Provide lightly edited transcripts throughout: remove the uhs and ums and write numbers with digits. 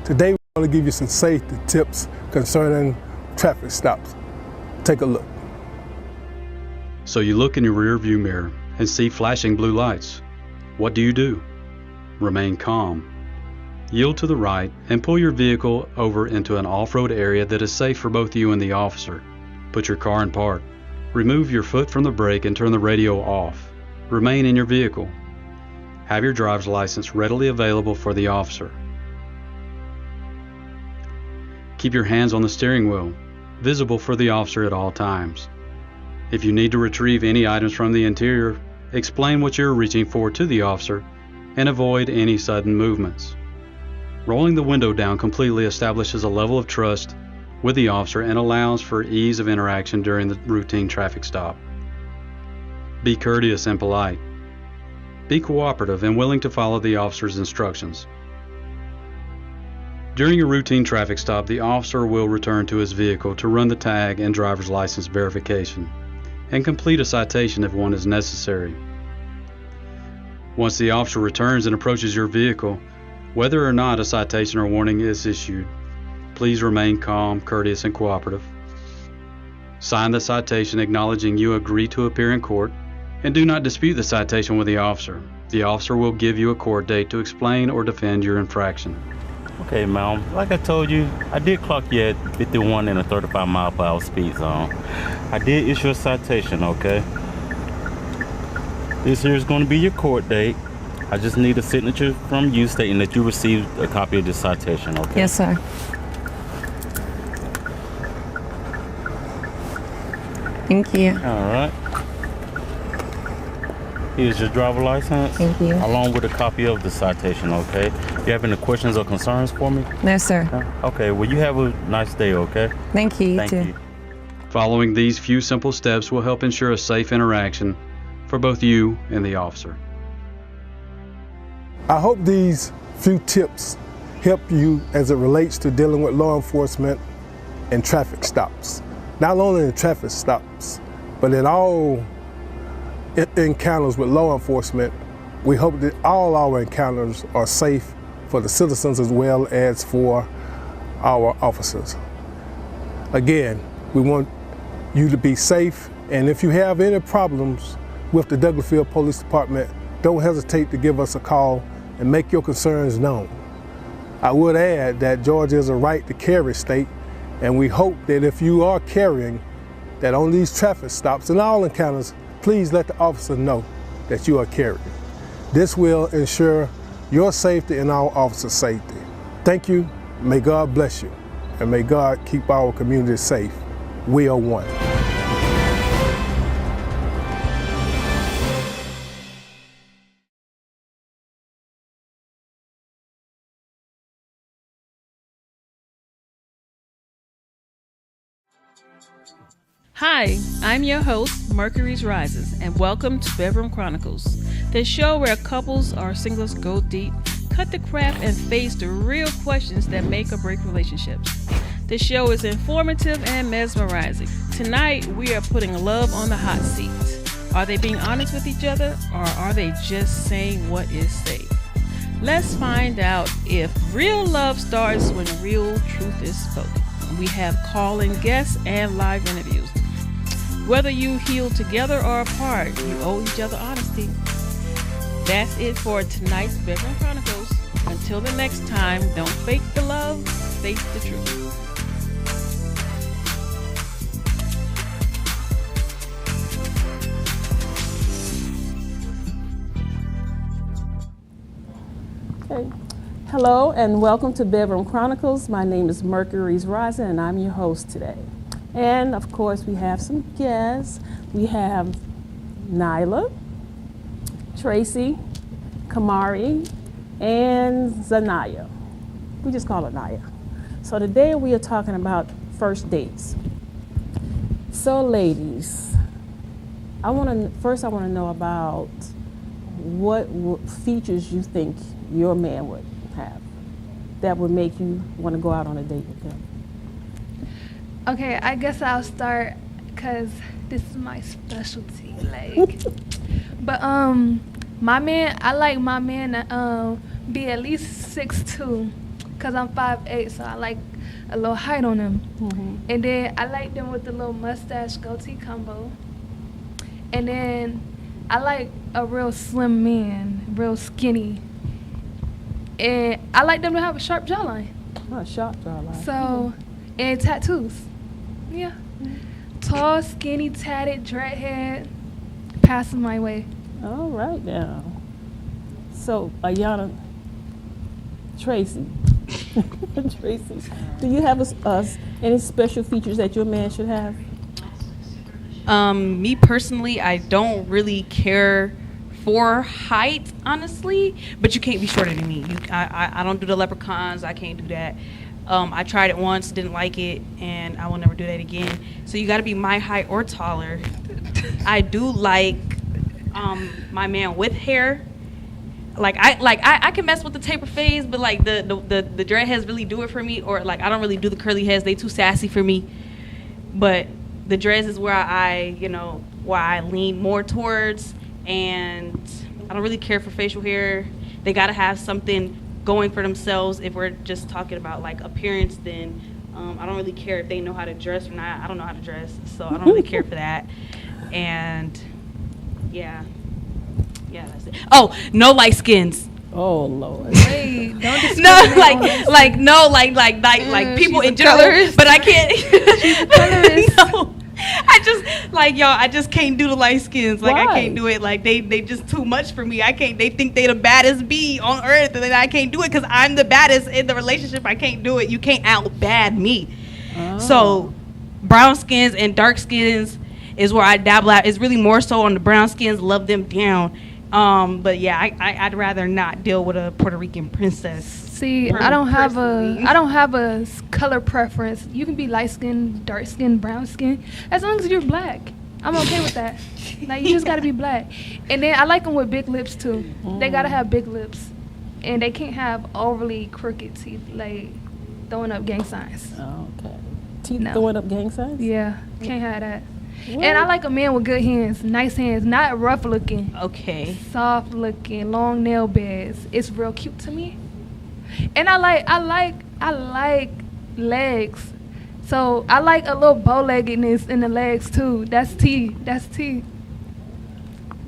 Today, we're going to give you some safety tips concerning traffic stops. Take a look. So you look in your rear view mirror and see flashing blue lights. What do? Remain calm. Yield to the right and pull your vehicle over into an off-road area that is safe for both you and the officer. Put your car in park. Remove your foot from the brake and turn the radio off. Remain in your vehicle. Have your driver's license readily available for the officer. Keep your hands on the steering wheel, visible for the officer at all times. If you need to retrieve any items from the interior, explain what you're reaching for to the officer and avoid any sudden movements. Rolling the window down completely establishes a level of trust with the officer and allows for ease of interaction during the routine traffic stop. Be courteous and polite. Be cooperative and willing to follow the officer's instructions. During a routine traffic stop, the officer will return to his vehicle to run the tag and driver's license verification and complete a citation if one is necessary. Once the officer returns and approaches your vehicle, whether or not a citation or warning is issued, please remain calm, courteous, and cooperative. Sign the citation acknowledging you agree to appear in court, and do not dispute the citation with the officer. The officer will give you a court date to explain or defend your infraction. Okay, ma'am. Like I told you, I did clock you at 51 in a 35 mile per hour speed zone. I did issue a citation, okay? This here is going to be your court date. I just need a signature from you stating that you received a copy of this citation, okay? Yes, sir. Thank you. All right. Here's your driver license. Thank you. Along with a copy of the citation, okay? Do you have any questions or concerns for me? No, sir. Okay, well, you have a nice day, okay? Thank you. Thank you. Following these few simple steps will help ensure a safe interaction for both you and the officer. I hope these few tips help you as it relates to dealing with law enforcement and traffic stops. Not only in traffic stops, but in all encounters with law enforcement. We hope that all our encounters are safe for the citizens as well as for our officers. Again, we want you to be safe, and if you have any problems with the Douglasville Police Department, don't hesitate to give us a call and make your concerns known. I would add that Georgia is a right to carry state, and we hope that if you are carrying, that on these traffic stops and all encounters, please let the officer know that you are carrying. This will ensure your safety and our officers' safety. Thank you, may God bless you, and may God keep our community safe. We are one. Hi, I'm your host, Mercury's Rises, and welcome to Bedroom Chronicles, the show where couples or singles go deep, cut the crap, and face the real questions that make or break relationships. The show is informative and mesmerizing. Tonight, we are putting love on the hot seat. Are they being honest with each other, or are they just saying what is safe? Let's find out if real love starts when real truth is spoken. We have call-in guests and live interviews. Whether you heal together or apart, you owe each other honesty. That's it for tonight's Bedroom Chronicles. Until the next time, don't fake the love, face the truth. Okay. Hello and welcome to Bedroom Chronicles. My name is Mercury's Rising and I'm your host today. And of course we have some guests. We have Nyla, Tracy, Kamari, and Zanaya. We just call her Naya. So today we are talking about first dates. So ladies, I want to know about what features you think your man would have that would make you want to go out on a date with him. Okay, I guess I'll start because this is my specialty. But my man, I like my man to be at least 6'2", because I'm 5'8", so I like a little height on them. And then I like them with the little mustache goatee combo. And then I like a real slim man, real skinny. And I like them to have a sharp jawline. Oh, sharp jawline. So, and tattoos. Yeah. Tall, skinny, tatted, dreadhead, passing my way. All right now. So, Ayana, Tracy, Tracy, do you have any special features that your man should have? Me personally, I don't really care for height, honestly, but you can't be shorter than me. I don't do the leprechauns. I can't do that. I tried it once, didn't like it, and I will never do that again. So you got to be my height or taller. I do like my man with hair. I can mess with the taper phase, but like the dreadheads really do it for me. Or like I don't really do the curly heads; they too sassy for me. But the dreads is where I lean more towards, and I don't really care for facial hair. They gotta have something going for themselves. If we're just talking about like appearance, then I don't really care if they know how to dress or not. I don't know how to dress, so I don't really care for that. And yeah, that's it. Oh, no light skins. Oh Lord. Hey, don't No, like people in general, colorist. but I can't. She's a colorist. No, I just can't do the light skins. Like Why? I can't do it. Like they just too much for me. I can't. They think they the baddest bee on earth, and then I can't do it because I'm the baddest in the relationship. I can't do it. You can't out bad me. Oh. So brown skins and dark skins is where I dabble at. It's really more so on the brown skins. Love them down. But yeah, I'd rather not deal with a Puerto Rican princess. See, I don't have a color preference. You can be light skin, dark skin, brown skin, as long as you're black. I'm okay with that. Like you just gotta be black. And then I like them with big lips too. They gotta have big lips, and they can't have overly crooked teeth, like throwing up gang signs. Okay. Teeth No. throwing up gang signs? Yeah, can't have that. What? And I like a man with good hands, nice hands, not rough looking, Okay. soft looking, long nail beds. It's real cute to me. And I like legs. So I like a little bow-leggedness in the legs too. That's T.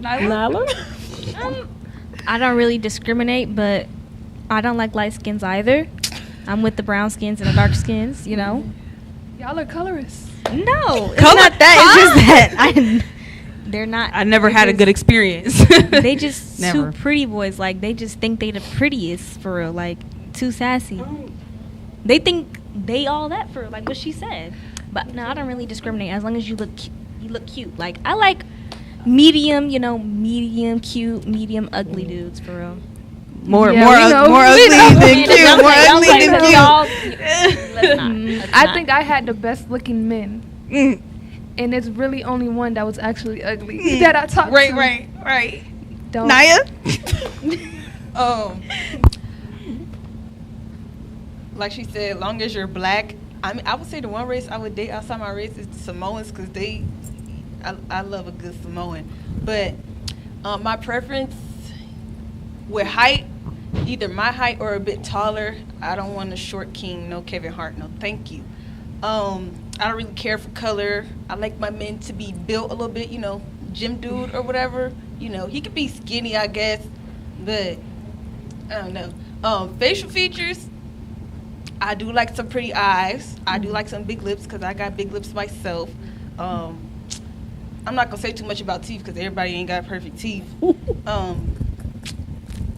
Nyla? I don't really discriminate, but I don't like light skins either. I'm with the brown skins and the dark skins, you know. Y'all are colorists. No, it's Color- not that. It's just that they're not. I never they're had a just- good experience. They just Never. too pretty boys. Like they just think they the prettiest for real. Like too sassy. They think they all that for like what she said. But no, I don't really discriminate as long as you look cute. Like I like medium, medium cute, medium ugly dudes for real. more Yeah, we know. ugly than cute. Don't More say- don't ugly say than we cute. all- Let's not. Let's I not. think I had the best looking men. Mm. And there's really only one that was actually ugly that I talked to. Right. Don't. Naya? Like she said, long as you're black. I mean, I would say the one race I would date outside my race is the Samoans because I love a good Samoan. But my preference with height, either my height or a bit taller. I don't want a short king, no Kevin Hart, no thank you. I don't really care for color. I like my men to be built a little bit, gym dude or whatever. He could be skinny, I guess, but I don't know. Facial features, I do like some pretty eyes. I do like some big lips because I got big lips myself. I'm not going to say too much about teeth because everybody ain't got perfect teeth.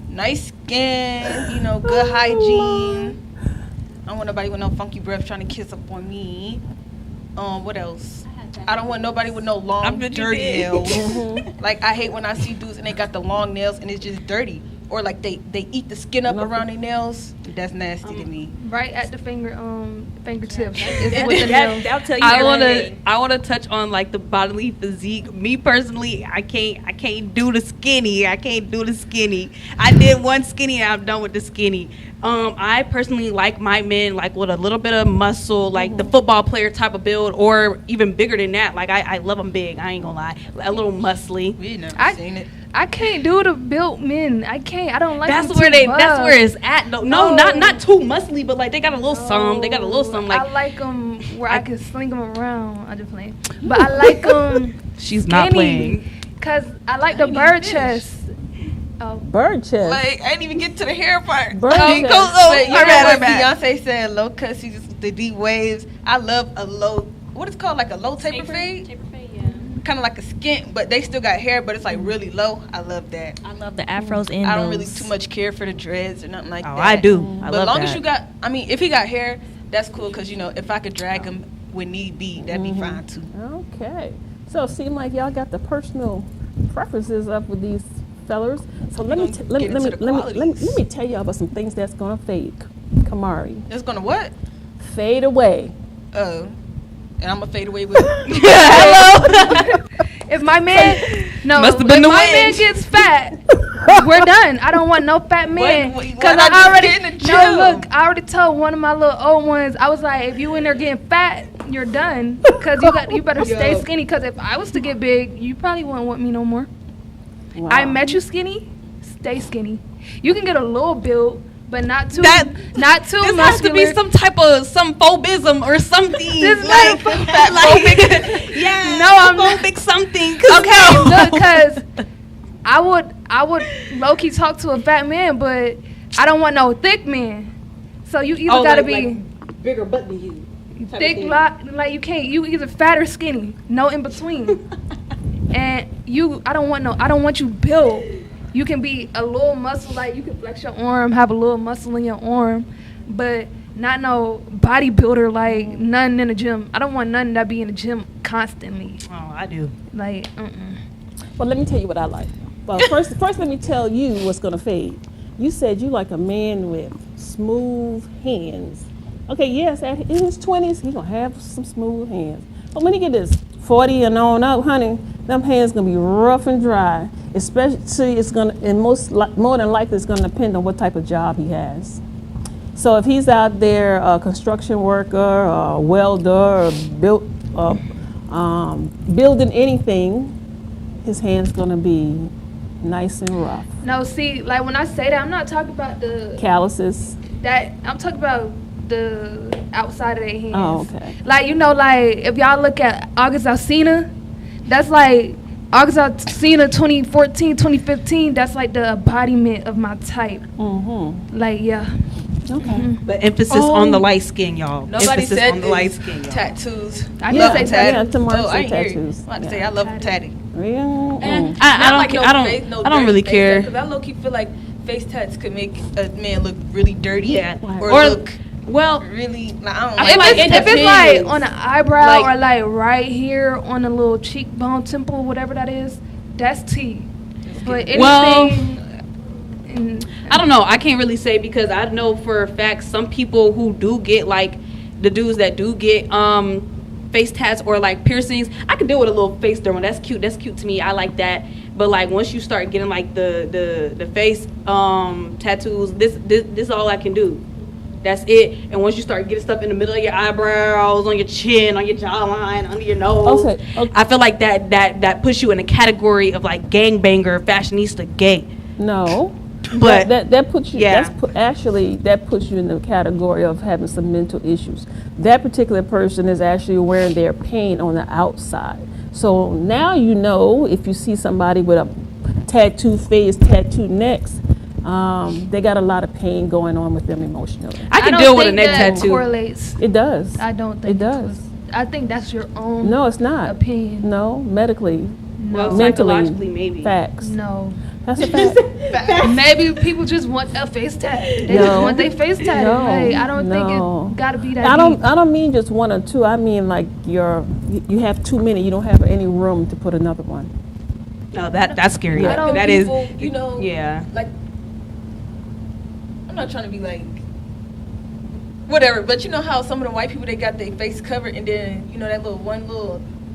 Nice skin, good hygiene. I don't want nobody with no funky breath trying to kiss up on me. What else? I don't want nobody with no long, dirty nails. Like, I hate when I see dudes and they got the long nails and it's just dirty. Or, like, they eat the skin up around their nails. That's nasty to me. Right at the fingertips. Is with the nail. That'll tell you I wanna touch on like the bodily physique. Me personally, I can't do the skinny. I did one skinny and I'm done with the skinny. I personally like my men like with a little bit of muscle, like the football player type of build, or even bigger than that. Like I love them big. I ain't gonna lie, a little muscly. We never seen it. I can't do the built men. I can't. I don't like. That's them where too buff. That's where it's at. No, not too muscly, but like they got a little some. They got a little some. Like I like them where I can sling them around. I just playing, but I like them. She's not playing. Cause I like the bird chest. Oh. Bird chest. Like I didn't even get to the hair part. Bird chest. But you know what Beyonce said, low cut, she just the deep waves. I love a low, what is it called, like a low taper fade? Taper fade, yeah. Kind of like a skint, but they still got hair, but it's like really low. I love that. I love the afros in I don't those. really too much care for the dreads or nothing like that. I do. I But love as long that. as you got, I mean, if he got hair, that's cool, because, you know, if I could drag him when need be, that'd be fine too. Okay. So it seems like y'all got the personal preferences up with these fellers. So let me tell y'all about some things that's gonna fade. Kamari. It's gonna what? Fade away. Oh. And I'm gonna fade away with Hello. If my man, no, Must have been if the my man wind. gets fat, we're done. I don't want no fat man. Why Because not I just already, get in the no, gym? look, I already told one of my little old ones, I was like, if you in there getting fat, you're done. Because you better stay skinny. Because if I was to get big, you probably wouldn't want me no more. Wow. I met you skinny, stay skinny. You can get a little build, but not too, not too This muscular. has to be some type of some phobism or something. This like, fat like yeah, No, I'm phobic something. Okay, look, because I would low key talk to a fat man, but I don't want no thick man. So you either gotta be bigger butt than you. thick, like you can't. You either fat or skinny, no in between. And I don't want you built. You can be a little muscle, like you can flex your arm, have a little muscle in your arm, but not no bodybuilder, like nothing in the gym. I don't want nothing that be in the gym constantly. Oh, I do. Like, Well, let me tell you what I like. Well, first let me tell you what's gonna fade. You said you like a man with smooth hands. Okay, yes, in his 20s, he gonna have some smooth hands. But when he get his 40 and on up, honey, them hands gonna be rough and dry. Especially, it's gonna, and more than likely, it's gonna depend on what type of job he has. So if he's out there, a construction worker, a welder, or building anything, his hand's gonna be nice and rough. no, see, like when I say that, I'm not talking about the Calluses. I'm talking about the outside of their hands. Oh, okay. Like, you know, like if y'all look at August Alsina, that's like August Alsina 2014, 2015, that's like the embodiment of my type. Mm-hmm. Like, yeah. Okay. But emphasis on the light skin, y'all. Nobody emphasis said on the light skin, y'all. tattoos. I love did say tattoos. Yeah, Tamara Oh, I said didn't hear you. tattoos. I'm about to Yeah. say I love them tatted. Mm. I don't really care. Because I low-key feel like face tats could make a man look really dirty. Yeah. Or look well, really, like, I don't I know. feel like if it's like on the eyebrow Like- or like right here on the little cheekbone, temple, whatever that is, that's T. But anything, Well, I don't know. I can't really say because I know for a fact some people who do get like the dudes that do get face tats or like piercings. I could deal with a little face dermal. That's cute. That's cute to me. I like that. But like once you start getting like the face tattoos, this is all I can do. That's it. And once you start getting stuff in the middle of your eyebrows, on your chin, on your jawline, under your nose, Okay. I feel like that puts you in a category of like gangbanger, fashionista, gay. No. But that puts you. yeah. That puts you in the category of having some mental issues. That particular person is actually wearing their pain on the outside. So now you know if you see somebody with a tattooed face, tattooed necks, they got a lot of pain going on with them emotionally. I can don't deal with a think neck that tattoo. correlates. It does. I don't think It does. I think that's your own. No, it's not. Opinion. No, medically, Well, mentally, psychologically, maybe. facts. No. That's a fact. Maybe people just want a face tat. They No. just want their face tatted. No. Like, I don't think No. it gotta be that. I deep. don't mean just one or two. I mean like you have too many. You don't have any room to put another one. No, that's scary. I know That is, people, you know, yeah. like, I'm not trying to be like, whatever, but you know how some of the white people, they got their face covered, and then, you know, that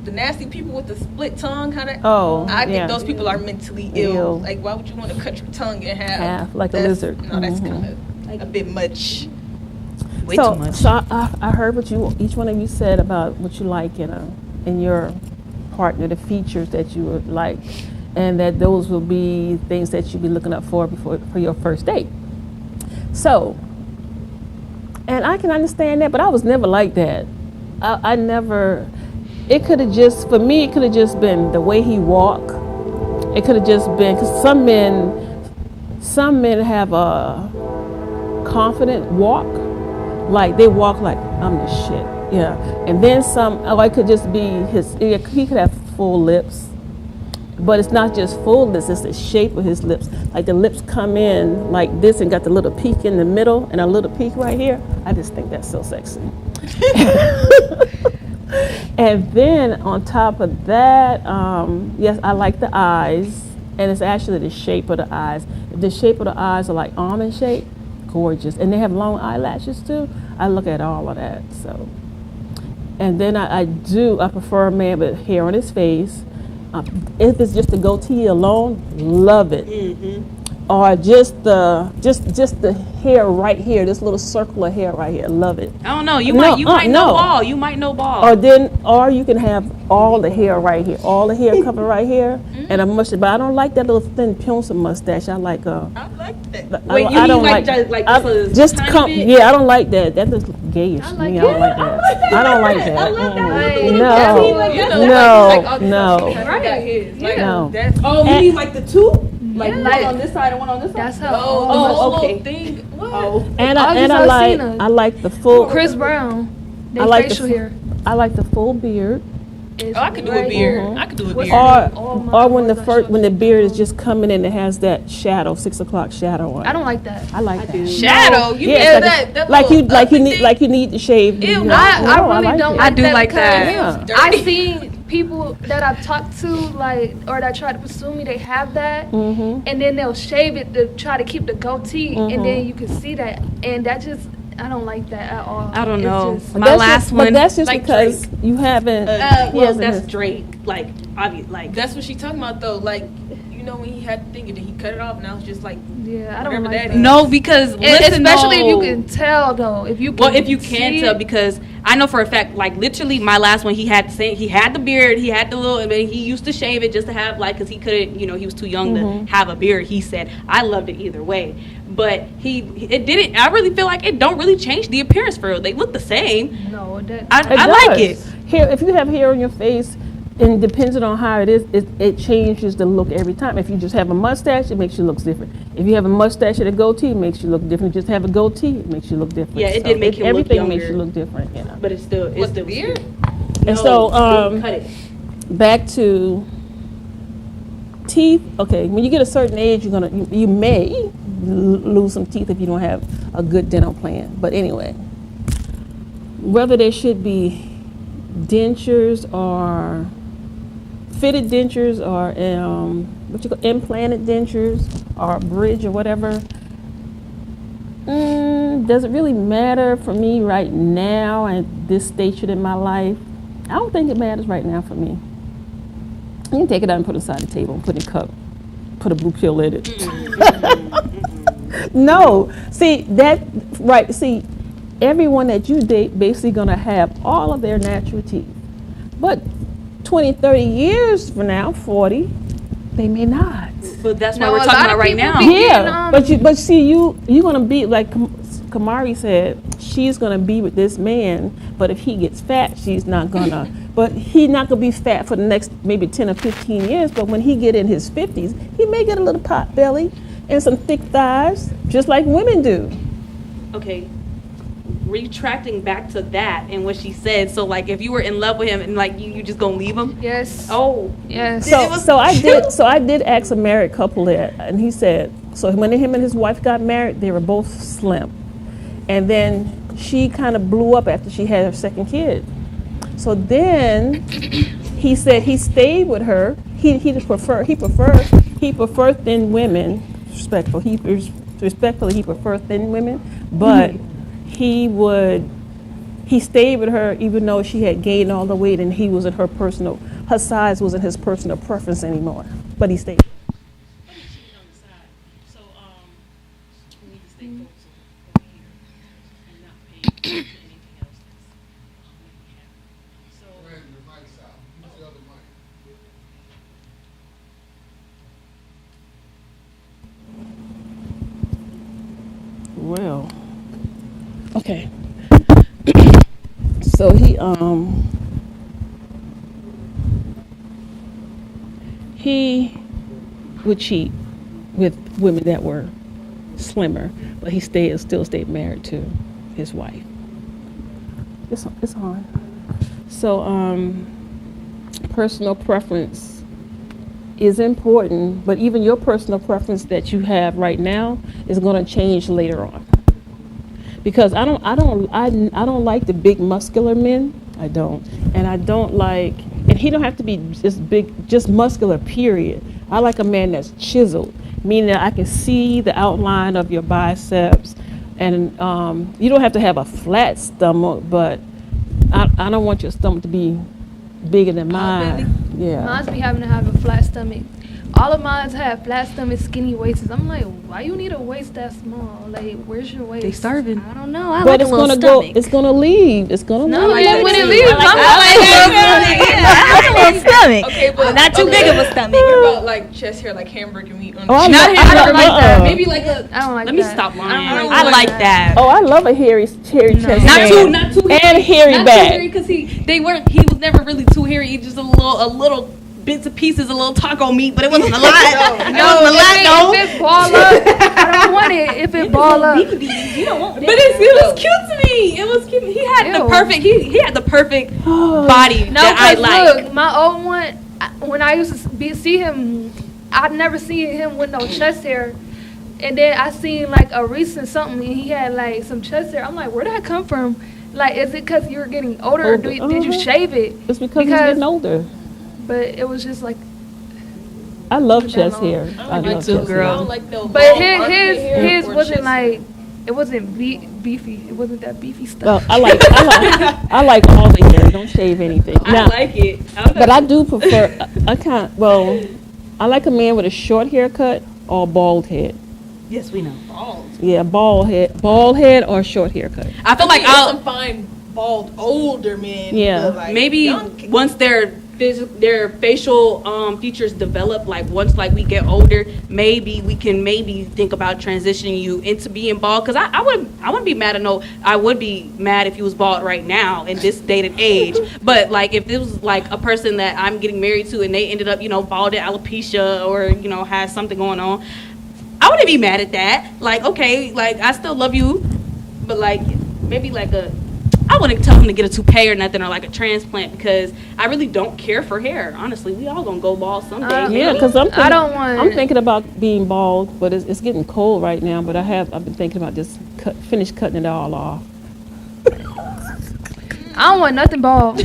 the nasty people with the split tongue, kind of. Oh, I think yeah. those people are mentally Ill. ill. Like, why would you want to cut your tongue in half? Half, like a That's- lizard. No, that's Mhm. kind of a bit much. Way too much. So I heard what each one of you said about what you like in your partner, the features that you would like. and that those will be things that you'll be looking up for your first date. So, and I can understand that, but I was never like that. I never. It could have just, for me, it could have just been the way he walked. It could have just been, because some men have a confident walk, like they walk like I'm the shit, yeah. And then some, it could just be he could have full lips, but it's not just full lips, it's the shape of his lips. Like the lips come in like this and got the little peak in the middle and a little peak right here. I just think that's so sexy. And then on top of that, yes, I like the eyes, and it's actually the shape of the eyes. If the shape of the eyes are like almond shape, gorgeous, and they have long eyelashes too. I look at all of that. So, and then I prefer a man with hair on his face. If it's just a goatee alone, love it. Mm-hmm. Or just the hair right here, this little circle of hair right here, love it. I don't know. You might know ball. You might know ball. Or you can have all the hair right here, all the hair covered right here, and a mustache. But I don't like that little thin pencil mustache. I like I like that. Wait, I don't like just come. Bit? Yeah, I don't like that. That looks gayish to me. I don't like that. I don't like that. I love that. No. Oh, you mean like the two? Like one on this side and one on this side? That's how. Okay. Thing. What? Oh. And I like the full. Chris Brown. I like facial hair. I like the full beard. I could do a beard. Mm-hmm. I could do a beard. Or when the beard is just coming in, it has that shadow, 6 o'clock shadow on it. I don't like that. I like that. Shadow? You mean that like you need to shave. Ew, no, I really don't. I do like that. I've seen people that I've talked to, or that try to pursue me, they have that, and then they'll shave it to try to keep the goatee, and then you can see that, and that just. I don't like that at all. I don't know. My last one. But that's just like because Drake. You haven't. Well, that's Drake. Like, obviously, like that's what she's talking about, though. Like, you know, when he had the thing and then he cut it off, now it's just like. Yeah, I don't like that. No, because especially if you can tell, though. If you can tell, because I know for a fact, like literally, my last one, he had the beard, he had the little, and he used to shave it just to have because he couldn't, he was too young to have a beard. He said, I loved it either way. But it didn't. I really feel like it don't really change the appearance for real. They look the same. No, I like it. Hair, if you have hair on your face, and depending on how it is, it changes the look every time. If you just have a mustache, it makes you look different. If you have a mustache and a goatee, it makes you look different. Just have a goatee, it makes you look different. Yeah, it did make you look everything younger. Makes you look different. You know. But it's still the beard. And so cut it. Back to teeth. Okay, when you get a certain age, you may lose some teeth if you don't have a good dental plan. But anyway, whether there should be dentures or fitted dentures or implanted dentures or bridge or whatever, does it really matter for me right now at this stage in my life? I don't think it matters right now for me. You can take it out and put it aside the table and put it in a cup. Put a blue pill in it. No. See, everyone that you date basically going to have all of their natural teeth. But 20, 30 years from now, 40, they may not. But that's what we're talking about right now. Yeah, but see, you're going to be, like Kamari said, she's going to be with this man, but if he gets fat, she's not going to. But he's not going to be fat for the next maybe 10 or 15 years, but when he get in his 50s, he may get a little pot belly and some thick thighs, just like women do. Okay, retracting back to that and what she said. So, like, if you were in love with him and like you just gonna leave him? Yes. Oh, yes. So I did ask a married couple that, and he said, so when him and his wife got married, they were both slim, and then she kind of blew up after she had her second kid. So then he said he stayed with her. He preferred thin women. Respectfully, he preferred thin women, but he stayed with her even though she had gained all the weight and her size wasn't his personal preference anymore. But he stayed. Okay. So he would cheat with women that were slimmer, but he still stayed married to his wife. It's on. So personal preference is important, but even your personal preference that you have right now is going to change later on. Because I don't like the big muscular men. I don't. And I don't like, and he don't have to be just big, just muscular, period. I like a man that's chiseled, meaning that I can see the outline of your biceps. And you don't have to have a flat stomach, but I don't want your stomach to be bigger than mine. Yeah. Mine's be having to have a flat stomach. All of mine have flat stomach, skinny waists. I'm like, why you need a waist that small? Like, where's your waist? They starving. I don't know. I But like a it's little gonna stomach. It's gonna leave. It's gonna No, leave. when it leaves, I like a little stomach. Okay, but Not too big of a stomach. What about like chest hair, like hamburger meat? On Oh, I not love- I don't like that. Maybe like a. I don't like Let me that. stop lying. I don't I like like that. that. Oh, I love a hairy chest. Not man. too, not too hairy. And hairy not back. too hairy because he was never really too hairy. He just a little bits and pieces, a little taco meat, but it wasn't a lot. If it ball up, I don't want it. If it ball up, You don't want that. But it was cute to me. It was cute. He had the Ew. perfect. He had the perfect body no, that I cause like. look, my old one, when I used to see him, I'd never seen him with no chest hair. And then I seen like a recent something, and he had like some chest hair. I'm like, where'd that come from? Like, is it because you're getting older, or did you shave it? It's because he's getting older. But it was just like, I love chest hair. I love too, chest girl. I hair. don't like no but long armpit hair his or wasn't chest like, it wasn't beefy. It wasn't that beefy Well, stuff. I like all the hair. Don't shave anything. I Now, like it. but I do prefer. I like a man with a short haircut or bald head. Yes, we know. Yeah, bald head or short haircut. I feel like There's I'll some fine bald older men. Yeah. but, like, maybe young- once their facial features develop, like once like we get older, maybe we can think about transitioning you into being bald. Because I wouldn't be mad I would be mad if you was bald right now in this day and age. But like if it was like a person that I'm getting married to and they ended up bald at alopecia or has something going on, I wouldn't be mad at that. Like, okay, like I still love you, but like maybe like I wouldn't tell him to get a toupee or nothing or like a transplant because I really don't care for hair. Honestly, we all gonna go bald someday. Yeah, because I'm thinking about being bald, but it's getting cold right now. But I've been thinking about just finish cutting it all off. I don't want nothing bald.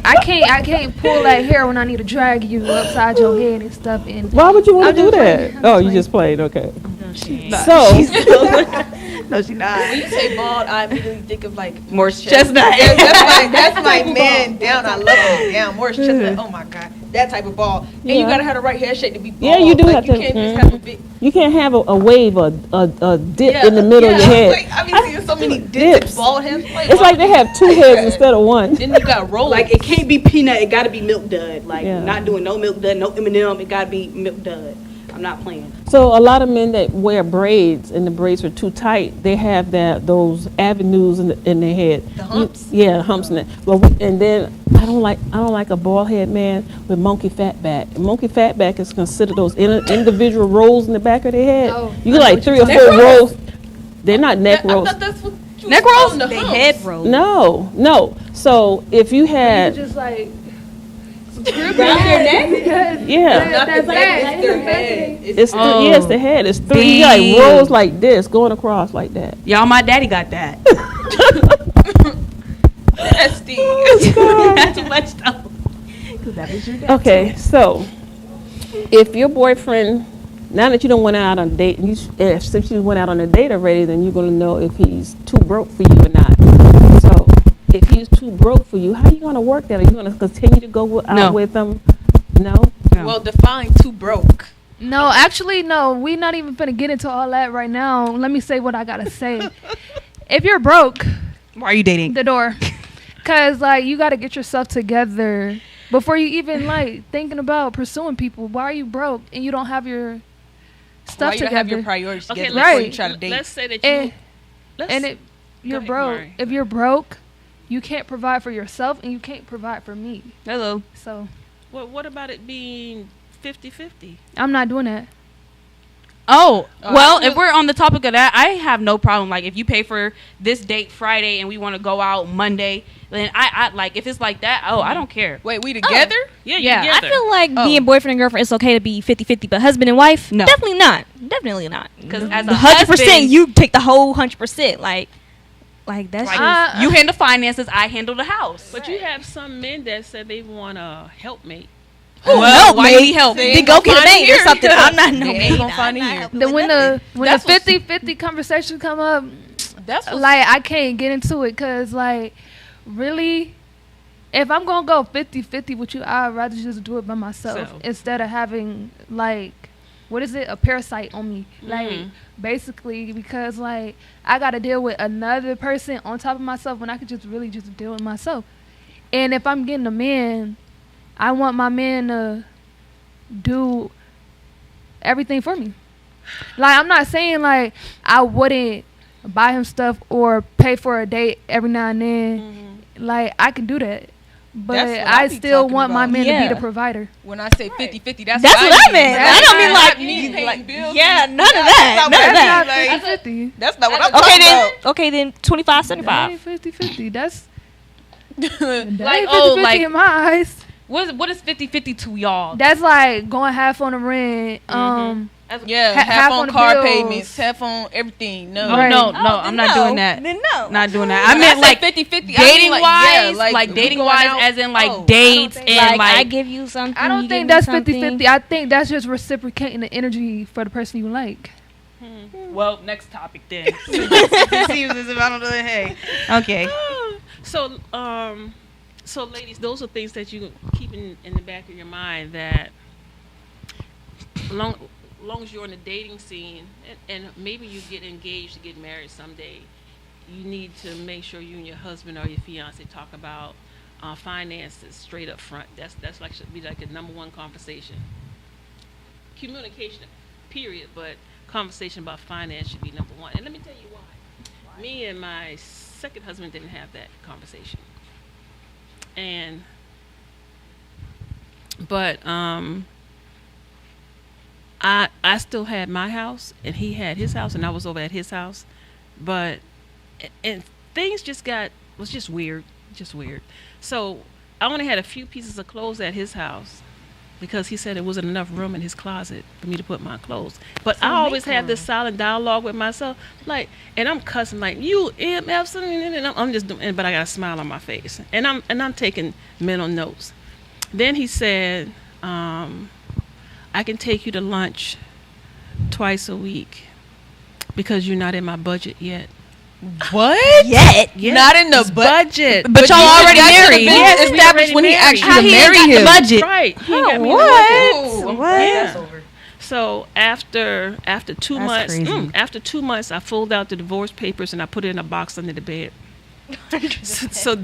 I can't pull that hair when I need to drag you upside your head and stuff. And Why would you want to do playing. that? I'm Oh, just you just played. Okay. So no, she not. When you say bald, I immediately think of like Morris Chestnut. That's my man down. I love him down. Morris Chestnut. Oh my God, that type of bald. And you gotta have the right hair shape to be bald. Yeah, you do like, have you to. can't just have a big. You can't have a wave, a dip in the middle of your head. Like, I've been seeing so many dips, bald heads. It's like they have two heads instead of one. Then you got roll. Like it can't be peanut. It gotta be milk dud. Like Yeah. not doing no milk dud, no M&M. It gotta be milk dud. I'm not playing. So a lot of men that wear braids and the braids are too tight, they have those avenues in their head. The humps. Yeah, humps in it. Well, and then I don't like a bald head man with monkey fat back. And monkey fat back is considered those individual rolls in the back of their head. Oh, You get like 3 or 4 rolls. They're not neck I rolls. thought that's what you Neck was rolls? calling the They humps. head rolls. No. So if you You had, just like Around their neck? yeah, Not That's the bad. back, it's their head. it's Oh. yes, the head. It's 3. You got like rolls like this going across like that. Y'all, my daddy got that. That's Steve. Not too much though. 'Cause that was your dad. Okay, so if your boyfriend, now that you don't went out on a date, since you went out on a date already, then you're gonna know if he's too broke for you or not. So if he's too broke for you, how are you gonna work that? Are you gonna continue to go out No. with him? No. Well, define too broke. No, actually, no. We're not even finna get into all that right now. Let me say what I gotta say. If you're broke, Why are you dating? the door. Cause like you gotta get yourself together before you even like thinking about pursuing people. Why are you broke and you don't have your stuff Why you don't together? have your priorities Okay, together let's- before you try to date? Let's say that And- you. Let's, and it you're ahead, broke, Mari. if you're broke, you can't provide for yourself and you can't provide for me. Hello. So What about it being 50-50? I'm not doing that. Oh, well, I if we're on the topic of that, I have no problem. Like, if you pay for this date Friday and we want to go out Monday, then I like, if it's like that, I don't care. Wait, we together? Yeah, Yeah. you I together. feel like Oh. being boyfriend and girlfriend, it's okay to be 50-50, but husband and wife, No. definitely not. Definitely not. Because as a 100%, husband, you take the whole 100%. Like that's like, just. you handle finances, I handle the house. But you have some men that said they want a helpmate. Well, why mate? need help? They Then ain't go gonna get a find it maid or here. something. I'm not no They maid. ain't gonna find it I'm not here. helping Then with when nothing. the That's what's- 50-50 conversation come up, That's what's, like I can't get into it because like really, if I'm gonna go 50-50 with you, I'd rather just do it by myself So. instead of having like what is it, a parasite on me. Like Mhm. basically because like I gotta deal with another person on top of myself when I could just really just deal with myself. And if I'm getting a man, I want my man to do everything for me. Like I'm not saying like I wouldn't buy him stuff or pay for a date every now and then. Like I can do that. But That's what I I be still talking want my about. man to Yeah. be the provider. when I say 50-50, that's That's what what I mean. meant. That's I don't mean not like me you paying like bills. yeah, none of That's that, not none of what that. I mean. That's 50-50. That's not what I'm Okay talking then, about. okay then, 25-75. That ain't 50-50. That's that Like, ain't 50-50 oh, like- in my eyes. What is 50-50 to y'all? That's like going half on the rent. Yeah, half half on on the car bills. payments, half on everything. No. Oh, Right. no, Oh, I'm then not no. doing that. Then no. Not doing that. I When meant say like 50-50, dating I mean, wise, yeah, like we dating going wise, out- as in like oh, I dates think- and Like I like give you something. I don't you think give me that's something. 50-50. I think that's just reciprocating the energy for the person you like. Well, next topic then. Hey, okay. So ladies, those are things that you keep in the back of your mind that long as you're in the dating scene and maybe you get engaged to get married someday, you need to make sure you and your husband or your fiance talk about finances straight up front. That's like should be like a number one conversation. Communication, period, but conversation about finance should be number one. And let me tell you why. Me and my second husband didn't have that conversation. But I still had my house and he had his house and I was over at his house, but and things was just weird. So I only had a few pieces of clothes at his house because he said there wasn't enough room in his closet for me to put my clothes. But I always have this silent dialogue with myself, like, and I'm cussing like you MF something, and I'm just doing, but I got a smile on my face, and I'm taking mental notes. Then he said, I can take you to lunch twice a week because you're not in my budget yet. What? Yet. Yes, Not in the it's budget. But y'all already that should've married. been Yes, we established already when he married. asked you How to he marry ain't got him. the budget? Right. He ain't got me What? the budget. What? Yeah. So after 2 That's months, crazy. after 2 months, I folded out the divorce papers and I put it in a box under the bed. so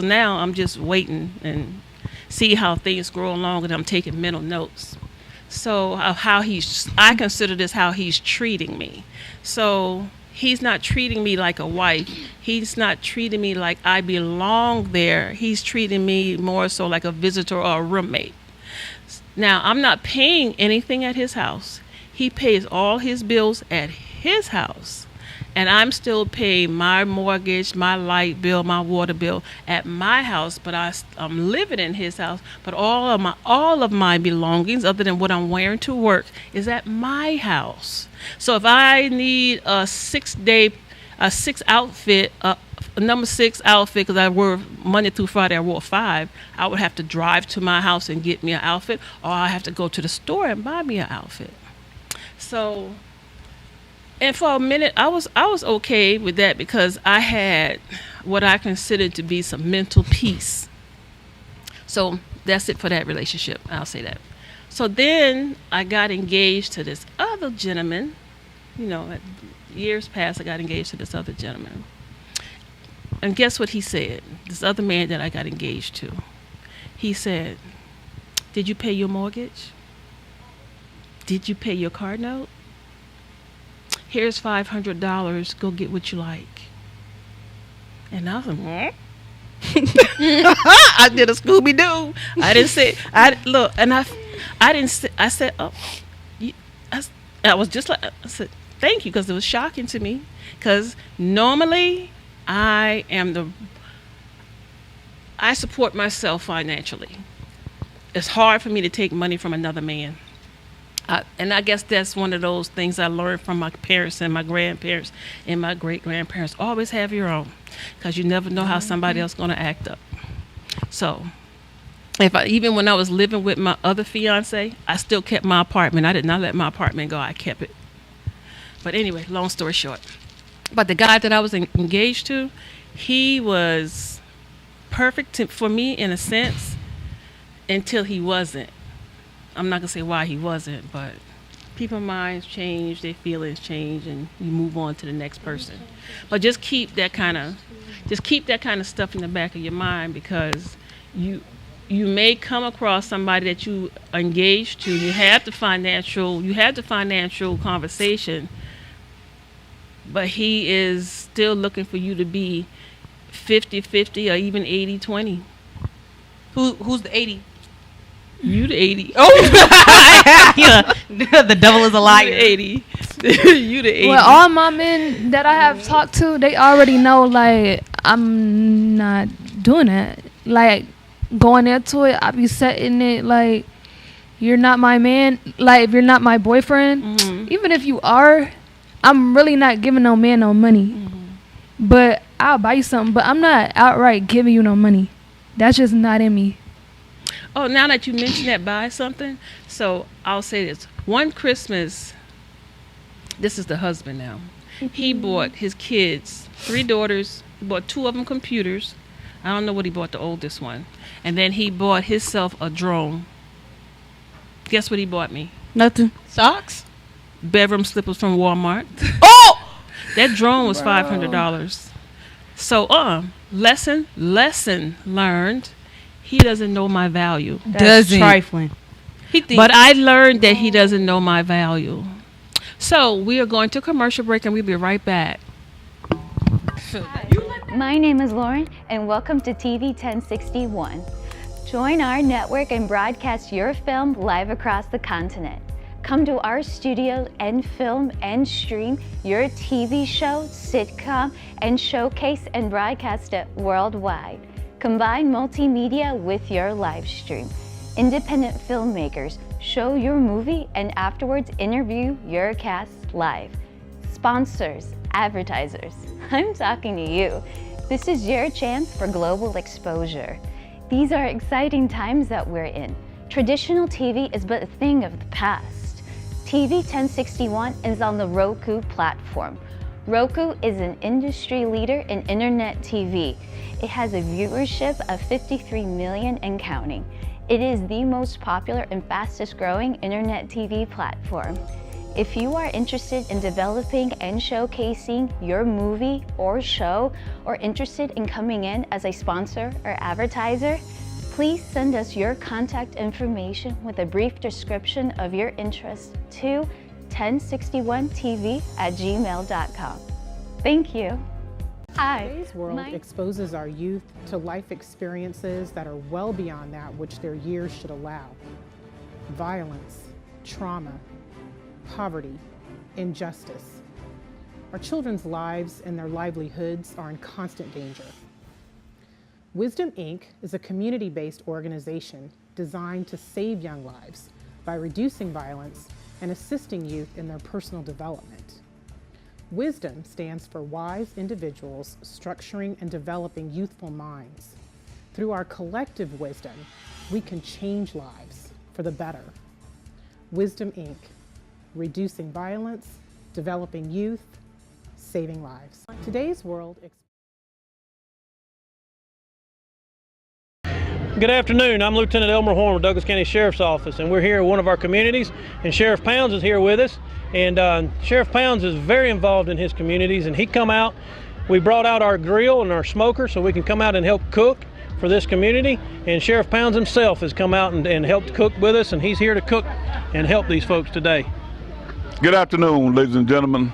now I'm just waiting and see how things grow along, and I'm taking mental notes. So of how I consider this how he's treating me. So he's not treating me like a wife. He's not treating me like I belong there. He's treating me more so like a visitor or a roommate. Now, I'm not paying anything at his house. He pays all his bills at his house. And I'm still paying my mortgage, my light bill, my water bill at my house, but I'm living in his house. But all of my belongings, other than what I'm wearing to work, is at my house. So if I need a 6 outfit, number 6 outfit, because I wore Monday through Friday, I wore 5, I would have to drive to my house and get me an outfit, or I have to go to the store and buy me an outfit. So, and for a minute, I was okay with that because I had what I considered to be some mental peace. So that's it for that relationship. I'll say that. So then I got engaged to this other gentleman. Years past, I got engaged to this other gentleman. And guess what he said? This other man that I got engaged to. He said, "Did you pay your mortgage? Did you pay your car note? here's $500, go get what you like. And I was like, I did a Scooby-Doo. I didn't say, I didn't say, I said, oh, I was just like, I said, thank you, because it was shocking to me. Because normally I support myself financially. It's hard for me to take money from another man. And I guess that's one of those things I learned from my parents and my grandparents and my great-grandparents. Always have your own, because you never know how somebody else is going to act up. So even when I was living with my other fiance, I still kept my apartment. I did not let my apartment go. I kept it. But anyway, long story short. But the guy that I was engaged to, he was perfect for me in a sense until he wasn't. I'm not going to say why he wasn't, but people's minds change, their feelings change, and you move on to the next person. But just keep that kind of stuff in the back of your mind, because you may come across somebody that you are engaged to. You have the financial conversation, but he is still looking for you to be 50-50 or even 80-20. Who's the 80? You the 80. Oh, yeah. The devil is a liar. You the 80. You the 80. Well, all my men that I have talked to, they already know, like, I'm not doing that. Like, going into it, I be setting it like, you're not my man. Like, if you're not my boyfriend, even if you are, I'm really not giving no man no money. But I'll buy you something, but I'm not outright giving you no money. That's just not in me. Oh, now that you mention that, buy something. So I'll say this. One Christmas, this is the husband now. He bought his kids, 3 daughters, bought 2 of them computers. I don't know what he bought the oldest one. And then he bought himself a drone. Guess what he bought me? Nothing. Socks? Bedroom slippers from Walmart. Oh! That drone was $500. So, lesson learned. He doesn't know my value. That's trifling. But I learned that he doesn't know my value. So we are going to commercial break, and we'll be right back. My name is Lauren, and welcome to TV 1061. Join our network and broadcast your film live across the continent. Come to our studio and film and stream your TV show, sitcom, and showcase and broadcast it worldwide. Combine multimedia with your live stream. Independent filmmakers show your movie and afterwards interview your cast live. Sponsors, advertisers, I'm talking to you. This is your chance for global exposure. These are exciting times that we're in. Traditional TV is but a thing of the past. TV 1061 is on the Roku platform. Roku is an industry leader in internet TV. It has a viewership of 53 million and counting. It is the most popular and fastest growing internet TV platform. If you are interested in developing and showcasing your movie or show, or interested in coming in as a sponsor or advertiser, please send us your contact information with a brief description of your interest to 1061tv@gmail.com. Thank you. Hi. Today's world exposes our youth to life experiences that are well beyond that which their years should allow. Violence, trauma, poverty, injustice. Our children's lives and their livelihoods are in constant danger. Wisdom Inc. is a community-based organization designed to save young lives by reducing violence and assisting youth in their personal development. Wisdom stands for wise individuals structuring and developing youthful minds. Through our collective wisdom, we can change lives for the better. Wisdom Inc. Reducing violence, developing youth, saving lives. Today's world. Good afternoon. I'm Lieutenant Elmer Horn with Douglas County Sheriff's Office, and we're here at one of our communities, and Sheriff Pounds is here with us. And Sheriff Pounds is very involved in his communities, and he come out. We brought out our grill and our smoker so we can come out and help cook for this community. And Sheriff Pounds himself has come out and helped cook with us, and he's here to cook and help these folks today. Good afternoon, ladies and gentlemen.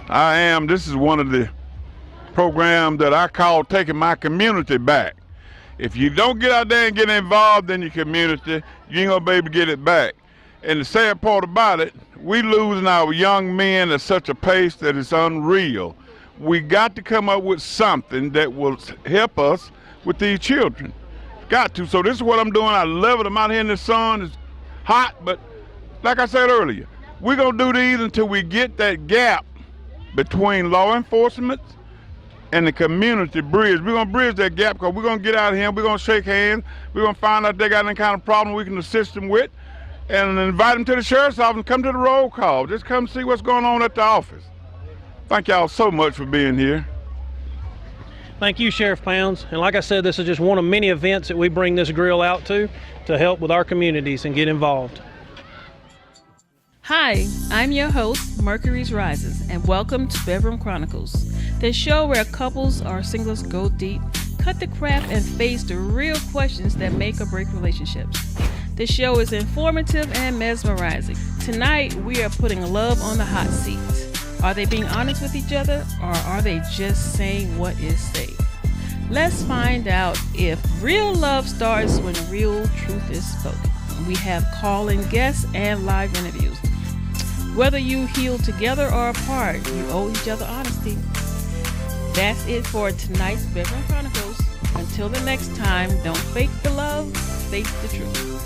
This is one of the programs that I call taking my community back. If you don't get out there and get involved in your community, you ain't gonna be able to get it back. And the sad part about it, we losing our young men at such a pace that it's unreal. We got to come up with something that will help us with these children. Got to. So this is what I'm doing. I love it. I'm out here in the sun. It's hot, but like I said earlier, we're going to do these until we get that gap between law enforcement and the community bridge. We're going to bridge that gap because we're going to get out of here. We're going to shake hands. We're going to find out if they got any kind of problem we can assist them with and invite them to the sheriff's office and come to the roll call. Just come see what's going on at the office. Thank y'all so much for being here. Thank you, Sheriff Pounds. And like I said, this is just one of many events that we bring this grill out to help with our communities and get involved. Hi, I'm your host, Mercury's Rises, and welcome to Bedroom Chronicles, the show where couples or singles go deep, cut the crap, and face the real questions that make or break relationships. The show is informative and mesmerizing. Tonight, we are putting love on the hot seat. Are they being honest with each other, or are they just saying what is safe? Let's find out if real love starts when real truth is spoken. We have call-in guests and live interviews. Whether you heal together or apart, you owe each other honesty. That's it for tonight's Bedroom Chronicles. Until the next time, don't fake the love, face the truth.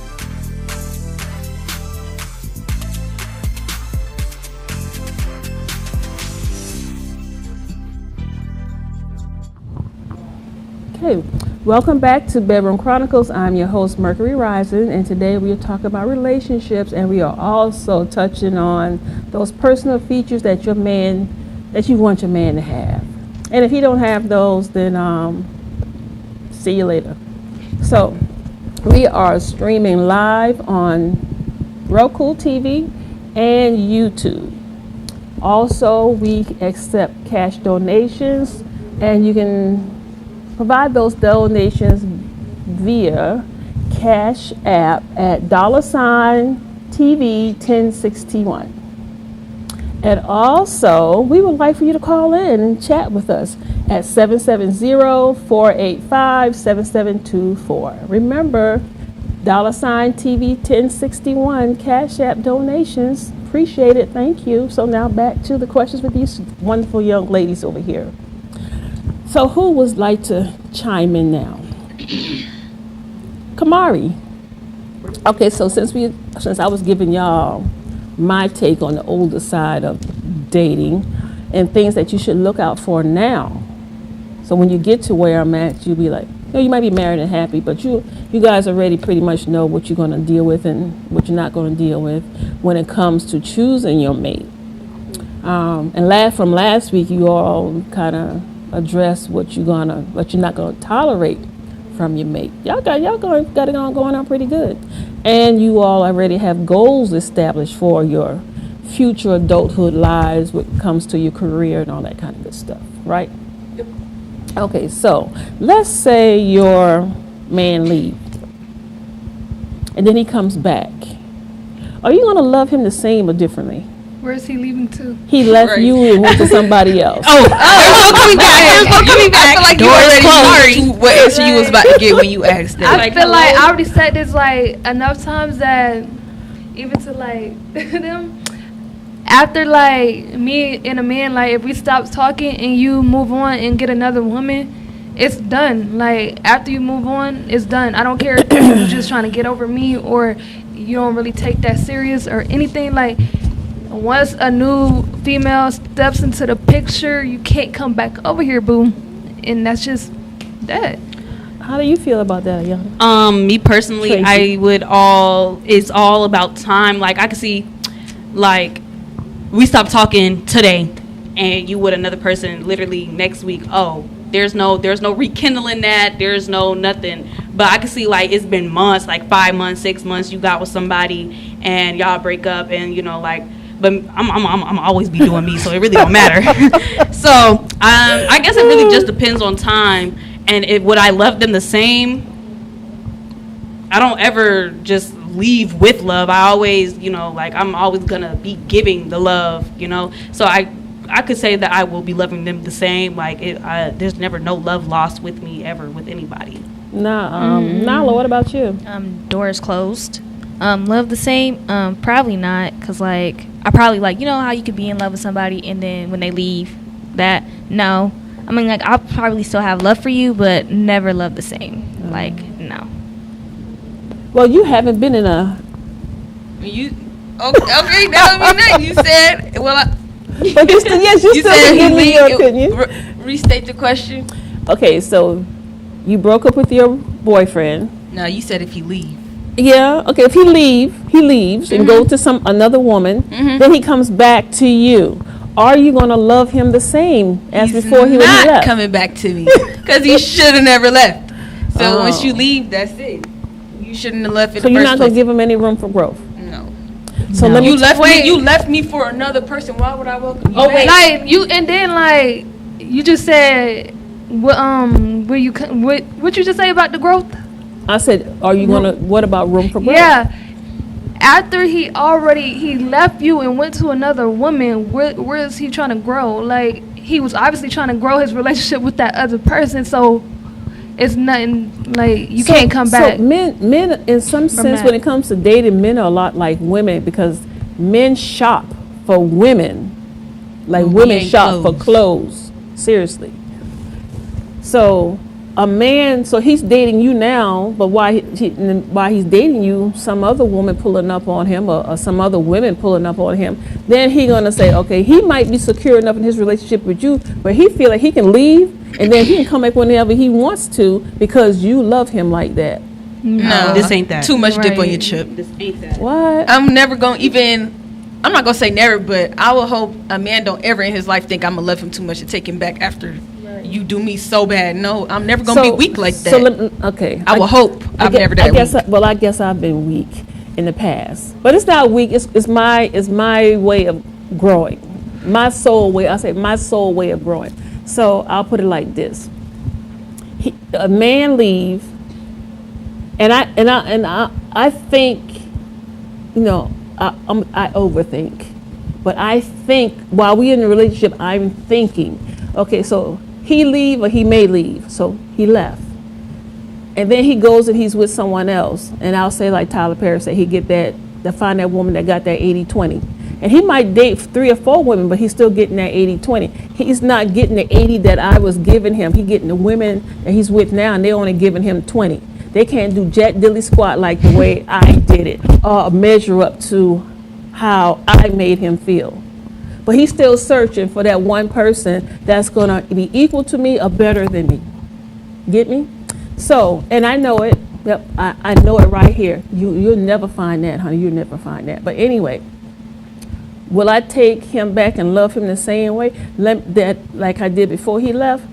Okay, welcome back to Bedroom Chronicles. I'm your host, Mercury Rising, and today we are talking about relationships, and we are also touching on those personal features that you want your man to have. And if he don't have those, then see you later. So we are streaming live on Roku TV and YouTube. Also, we accept cash donations, and you can provide those donations via Cash App at $TV 1061. And also, we would like for you to call in and chat with us at 770-485-7724. Remember, $TV 1061 Cash App donations. Appreciate it. Thank you. So now back to the questions with these wonderful young ladies over here. So who would like to chime in now? Kamari. Okay, so since I was giving y'all my take on the older side of dating and things that you should look out for now. So when you get to where I'm at, you'll be like, you might be married and happy, but you guys already pretty much know what you're going to deal with and what you're not going to deal with when it comes to choosing your mate. And from last week, you all kind of address what you're not gonna tolerate from your mate. Y'all got it going on pretty good, and you all already have goals established for your future adulthood lives when it comes to your career and all that kind of good stuff, right? Yep. Okay, so let's say your man leaves, and then he comes back. Are you gonna love him the same or differently? Where is he leaving to? He left you and went to somebody else. Coming back. I feel like you already knew what answer you was about to get when you asked that. I feel like I already said this like enough times that even to like them, after like me and a man, like if we stop talking and you move on and get another woman, it's done. Like after you move on, it's done. I don't care if you're just trying to get over me or you don't really take that serious or anything. Like once a new female steps into the picture, you can't come back over here, boo. And that's just that. How do you feel about that, young? Me personally, Tracy? It's all about time. Like I can see, like we stopped talking today, and you with another person literally next week. Oh, there's no rekindling that. There's no nothing. But I can see like it's been months, like 5 months, 6 months. You got with somebody, and y'all break up, and like. But I'm always be doing me, so it really don't matter. So I guess it really just depends on time, and would I love them the same? I don't ever just leave with love. I always, you know, like I'm always gonna be giving the love, you know. So I could say that I will be loving them the same. Like there's never no love lost with me ever with anybody. Nala, what about you? Doors closed. Love the same? Probably not, cause like I probably like, you know how you could be in love with somebody and then when they leave, that no. I mean, like I'll probably still have love for you, but never love the same. Like no. Well, you haven't been in a. You okay? That would be nice. You said But you still, yes, you still said give me your opinion. Restate the question. Okay, so you broke up with your boyfriend. No, you said if he leave. Yeah. Okay. If he leaves and go to another woman, then he comes back to you. Are you gonna love him the same as before he left? Not coming back to me because he should have never left. So once you leave, that's it. You shouldn't have left. So you're not gonna give him any room for growth. No. So let me. You left me for another person. Why would I welcome you? Like you, and then like you just said, what you just say about the growth? I said, are you gonna? What about room for growth? Yeah. After he left you and went to another woman, where is he trying to grow? Like he was obviously trying to grow his relationship with that other person. So it's nothing like you can't come back. So men in some sense, when it comes to dating, men are a lot like women because men shop for women, like women shop for clothes. Seriously. So a man, so he's dating you now, but while he's dating you, some other woman pulling up on him or some other women pulling up on him, then he gonna say, okay, he might be secure enough in his relationship with you, but he feel like he can leave and then he can come back whenever he wants to because you love him like that. No, this ain't that. Too much dip on your chip. This ain't that. What? I'm never gonna I'm not gonna say never, but I will hope a man don't ever in his life think I'm gonna love him too much to take him back after you do me so bad. No, I'm never gonna be weak like that. Okay. I will hope I've never done weak. I guess I've been weak in the past, but it's not weak. It's my way of growing, my soul way. I say my soul way of growing. So I'll put it like this: a man leave, and I think, you know, I overthink, but I think while we're in a relationship, I'm thinking, okay, so he leave or he may leave, so he left, and then he goes and he's with someone else, and I'll say like Tyler Perry said, he find that woman that got that 80-20, and he might date 3 or 4 women, but he's still getting that 80-20. He's not getting the 80 that I was giving him. He getting the women that he's with now, and they're only giving him 20. They can't do jack dilly squat like the way I did it, or measure up to how I made him feel. But he's still searching for that one person that's going to be equal to me or better than me. Get me? So, and I know it. Yep, I know it right here. You'll never find that, honey. You'll never find that. But anyway, will I take him back and love him the same way like I did before he left?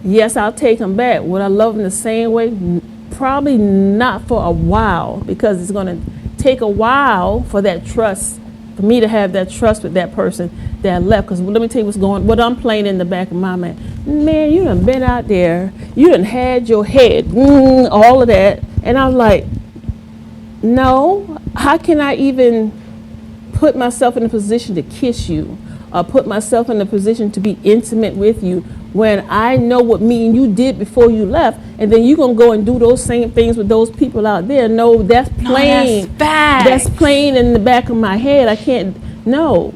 Yes, I'll take him back. Will I love him the same way? Probably not for a while, because it's going to take a while for that trust, for me to have that trust with that person that left. Because let me tell you what I'm playing in the back of my mind. Man, you done been out there, you done had your head, all of that. And I'm like, no, how can I even put myself in a position to kiss you or put myself in a position to be intimate with you when I know what me and you did before you left, and then you're going to go and do those same things with those people out there? No, that's playing. No, that's playing in the back of my head. I can't, no.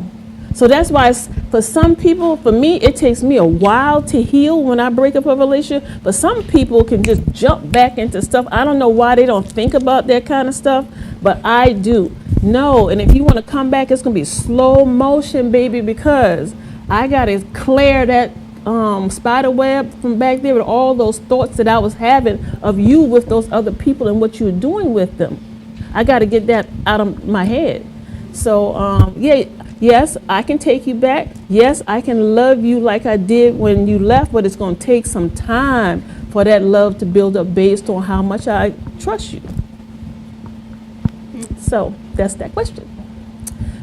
So that's why for some people, for me, it takes me a while to heal when I break up a relationship. But some people can just jump back into stuff. I don't know why they don't think about that kind of stuff, but I do. No, and if you want to come back, it's going to be slow motion, baby, because I got to clear that spider web from back there with all those thoughts that I was having of you with those other people and what you were doing with them. I got to get that out of my head. So, yes, I can take you back. Yes, I can love you like I did when you left, but it's going to take some time for that love to build up based on how much I trust you. So, that's that question.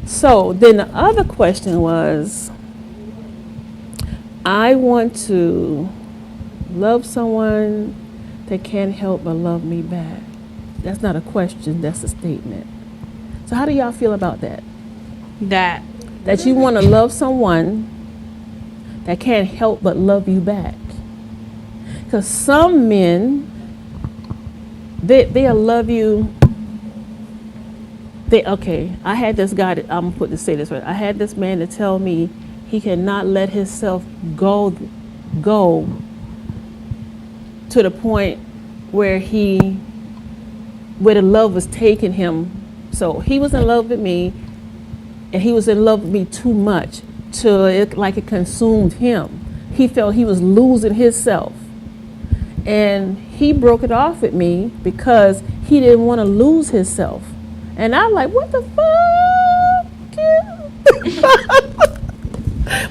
So, then the other question was, I want to love someone that can't help but love me back. That's not a question, that's a statement. So how do y'all feel about that? That you want to love someone that can't help but love you back. Because some men, they'll love you. I had this guy, say this right. I had this man to tell me he cannot let himself go to the point where the love was taking him. So he was in love with me, and he was in love with me too much till it consumed him. He felt he was losing himself. And he broke it off with me because he didn't want to lose himself. And I'm like, what the fuck?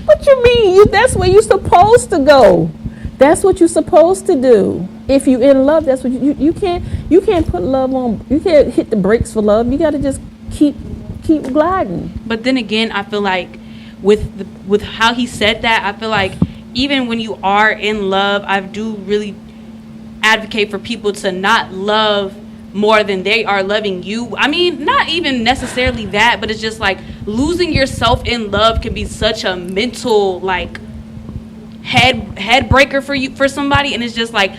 What you mean? That's where you're supposed to go. That's what you're supposed to do. If you're in love, that's what you can't put love on. You can't hit the brakes for love. You got to just keep gliding. But then again, I feel like with how he said that, I feel like even when you are in love, I do really advocate for people to not love more than they are loving you. I mean, not even necessarily that, but it's just like losing yourself in love can be such a mental head breaker for somebody. And it's just like,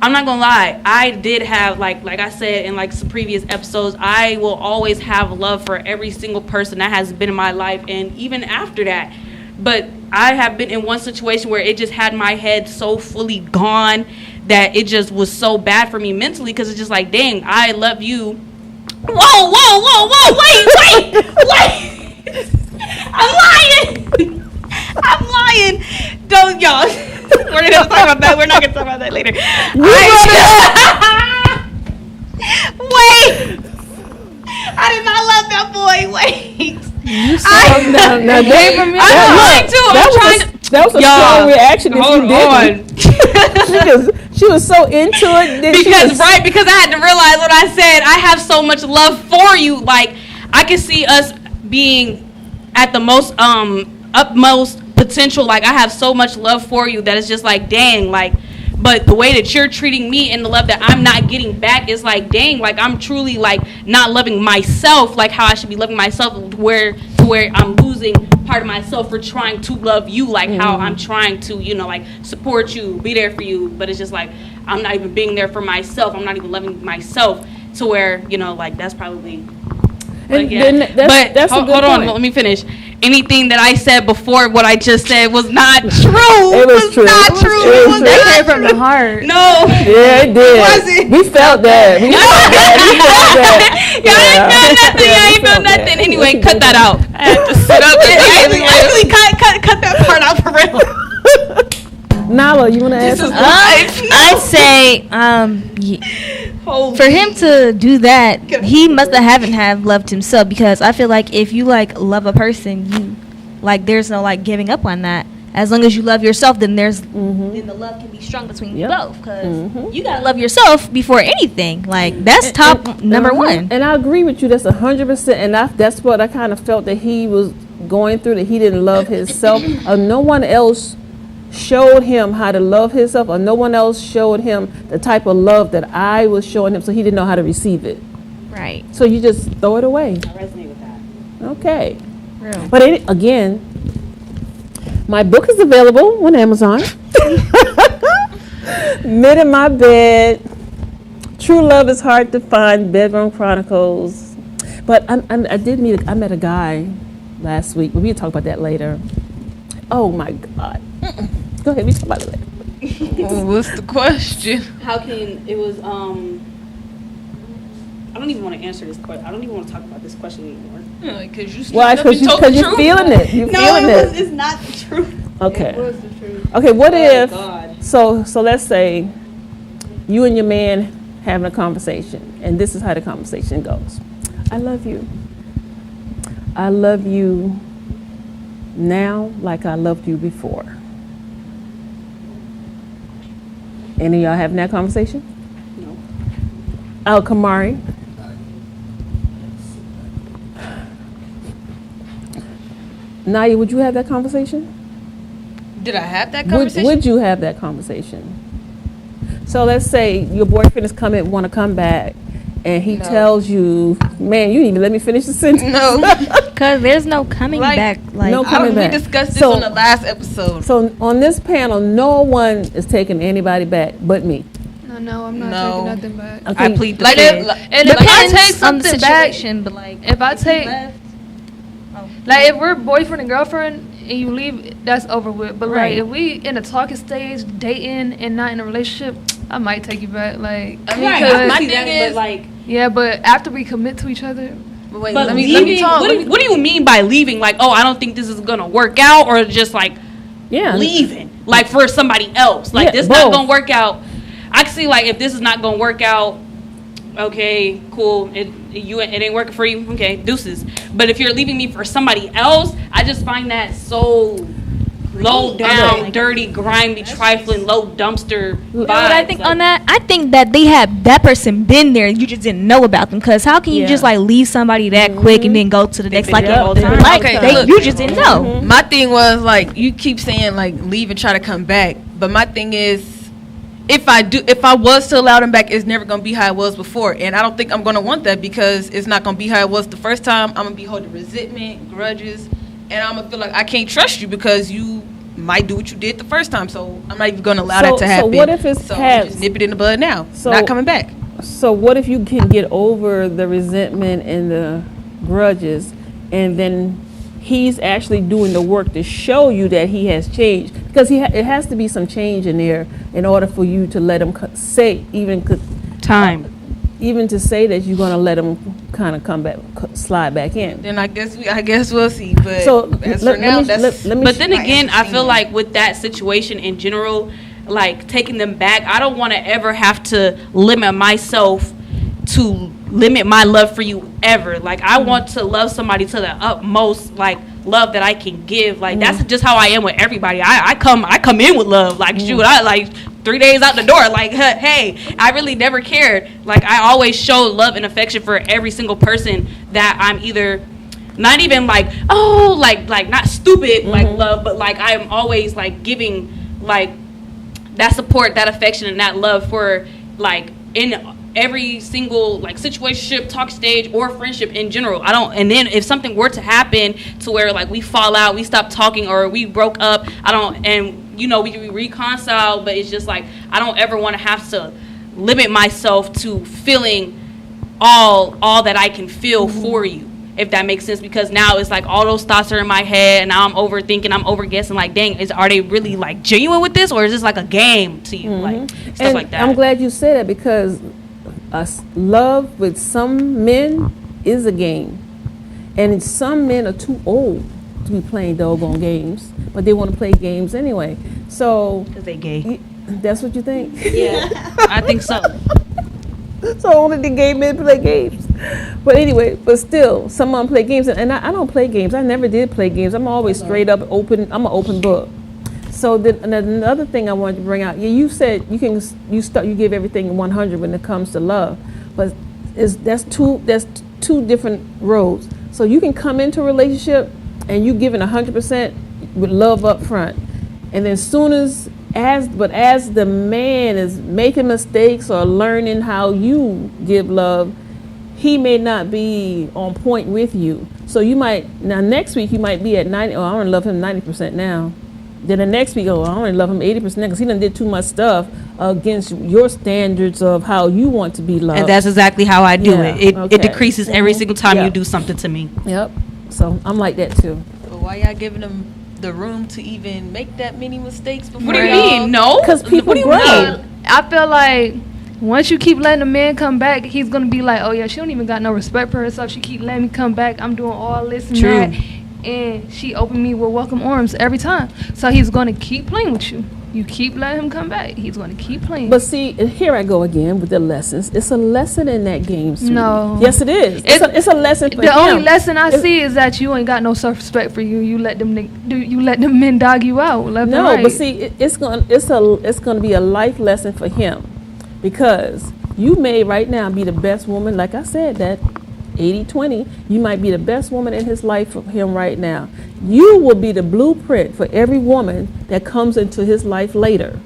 I'm not gonna lie, I did have like I said in some previous episodes, I will always have love for every single person that has been in my life, and even after that. But I have been in one situation where it just had my head so fully gone that it just was so bad for me mentally, because it's just like, dang, I love you. Whoa, wait. I'm lying. Don't y'all. We're going to talk about that. We're not going to talk about that later. Wait. I did not love that boy. Wait. That was a strong reaction. Hold on. She was so into it. Because I had to realize what I said. I have so much love for you. Like, I can see us being at the most utmost potential. Like, I have so much love for you that it's just like, dang, like, but the way that you're treating me and the love that I'm not getting back is like, dang, like, I'm truly like not loving myself like how I should be loving myself, to where I'm losing part of myself for trying to love you, like how I'm trying to, like, support you, be there for you. But it's just like, I'm not even being there for myself. I'm not even loving myself, to where, like, that's probably. But yeah. That's hold on, let me finish. Anything that I said before what I just said was not true. It was true. Not true. It was that came from the heart. No. Yeah, it did. Was it? We felt that. I ain't felt nothing. Anyway, cut that out. I had to sit up. Actually, cut that part out for real. Nala, you want to ask? I'd say, for him to do that, he must have loved himself, because I feel like if you love a person, you there's no giving up on that. As long as you love yourself, then then the love can be strong between you both, because you gotta love yourself before anything. That's top number one. And I agree with you. That's 100%. And that's what I kind of felt that he was going through. That he didn't love himself. No one else showed him how to love himself, or no one else showed him the type of love that I was showing him, so he didn't know how to receive it. Right. So you just throw it away. I resonate with that. Okay. Real. But again, my book is available on Amazon. Men in My Bed. True Love is Hard to Find. Bedroom Chronicles. But I met a guy last week. We'll talk about that later. Oh my God. Go ahead, we talk about it later. What's the question? How can it was I don't even want to answer this question. I don't even want to talk about this question anymore. Because you because you're feeling it. You're feeling it. It's not the truth. Okay. It was the truth. Okay, what if God. so let's say you and your man having a conversation, and this is how the conversation goes. I love you. I love you now like I loved you before. Any of y'all having that conversation? No. Oh, Kamari. Naya, would you have that conversation? Did I have that conversation? Would you have that conversation? So let's say your boyfriend is want to come back, and he tells you, man, you need to let me finish the sentence. No. Because there's no coming back. Like, no coming back. We discussed this on the last episode. So on this panel, no one is taking anybody back but me. No, I'm not taking nothing back. Okay. I plead the Like, fifth. and if I take on the something back, situation, but like, if I take, like, if we're boyfriend and girlfriend and you leave, that's over with. But Right. like, if we in a talking stage, dating and not in a relationship, I might take you back. Like, I mean, my thing is, like, yeah, but after we commit to each other. Wait, but let me leaving, talk. what do you mean by leaving? Like, oh, I don't think this is gonna work out, or just like leaving, like for somebody else. Like, this not gonna work out. I can see, like, if this is not gonna work out, okay, cool. It ain't working for you. Okay, deuces. But if you're leaving me for somebody else, I just find that so low down, dirty, grimy, trifling, low dumpster vibes. You know what I think on that? I think that they had that person been there, you just didn't know about them. Because how can you just like leave somebody that quick and then go to the next like the whole time? Like, look, you just didn't know. My thing was, like, you keep saying like leave and try to come back, but my thing is, if I was to allow them back, it's never gonna be how it was before, and I don't think I'm gonna want that, because it's not gonna be how it was the first time. I'm gonna be holding resentment, grudges, and I'm gonna feel like I can't trust you because you might do what you did the first time. So I'm not even gonna allow that to happen. So what if it's past? Just nip it in the bud now. So, not coming back. So what if you can get over the resentment and the grudges, and then he's actually doing the work to show you that he has changed? Because it has to be some change in there in order for you to let him say, even to say that you're gonna let him kind of come back, slide back in. Then I guess we'll see. But so as for now, that's. But then again, I feel like with that situation in general, like taking them back, I don't want to ever have to limit myself to limit my love for you ever. Like, I want to love somebody to the utmost, like, love that I can give. Like, that's just how I am with everybody. I come in with love. Like, shoot, I like 3 days out the door. Like, hey, I really never cared. Like, I always show love and affection for every single person that I'm either not even like, oh, like not stupid like love, but like I'm always like giving like that support, that affection, and that love for like in every single like situationship, talk stage, or friendship in general. And then if something were to happen to where like we fall out, we stop talking, or we broke up, and you know, we reconcile, but it's just like I don't ever want to have to limit myself to feeling all that I can feel for you, if that makes sense, because now it's like all those thoughts are in my head, and now I'm overthinking, I'm overguessing, like, dang, are they really like genuine with this, or is this like a game to you, like stuff and like that. I'm glad you said that, because love with some men is a game, and some men are too old to be playing doggone games, but they want to play games anyway. So because they gay. That's what you think? Yeah, I think so. So only the gay men play games. But anyway, but still, someone play games, and I don't play games. I never did play games. I'm always straight up open. I'm an open book. So another thing I wanted to bring out, you said you give everything 100 when it comes to love, but that's two different roads. So you can come into a relationship and you giving 100% with love up front, and then as the man is making mistakes or learning how you give love, he may not be on point with you. So next week you might be at 90. Oh, I want to love him 90% now. Then the next week, I want to love him 80% because he done did too much stuff against your standards of how you want to be loved. And that's exactly how I do it. It decreases every single time you do something to me. Yep. So I'm like that too. But why y'all giving them the room to even make that many mistakes before? What do you mean? No, because people grow. I feel like once you keep letting a man come back, he's gonna be like, oh yeah, she don't even got no respect for herself. She keep letting me come back. I'm doing all this and that, and she opened me with welcome arms every time. So he's gonna keep playing with you. You keep letting him come back, he's gonna keep playing. But see, here I go again with the lessons. It's a lesson in that game, sweetie. No. Yes, it is. It's a lesson for him. The only lesson I see is that you ain't got no self-respect for you. You let them men dog you out left and right. But see, it's gonna be a life lesson for him, because you may right now be the best woman. Like I said, that 80-20, you might be the best woman in his life for him right now. You will be the blueprint for every woman that comes into his life later.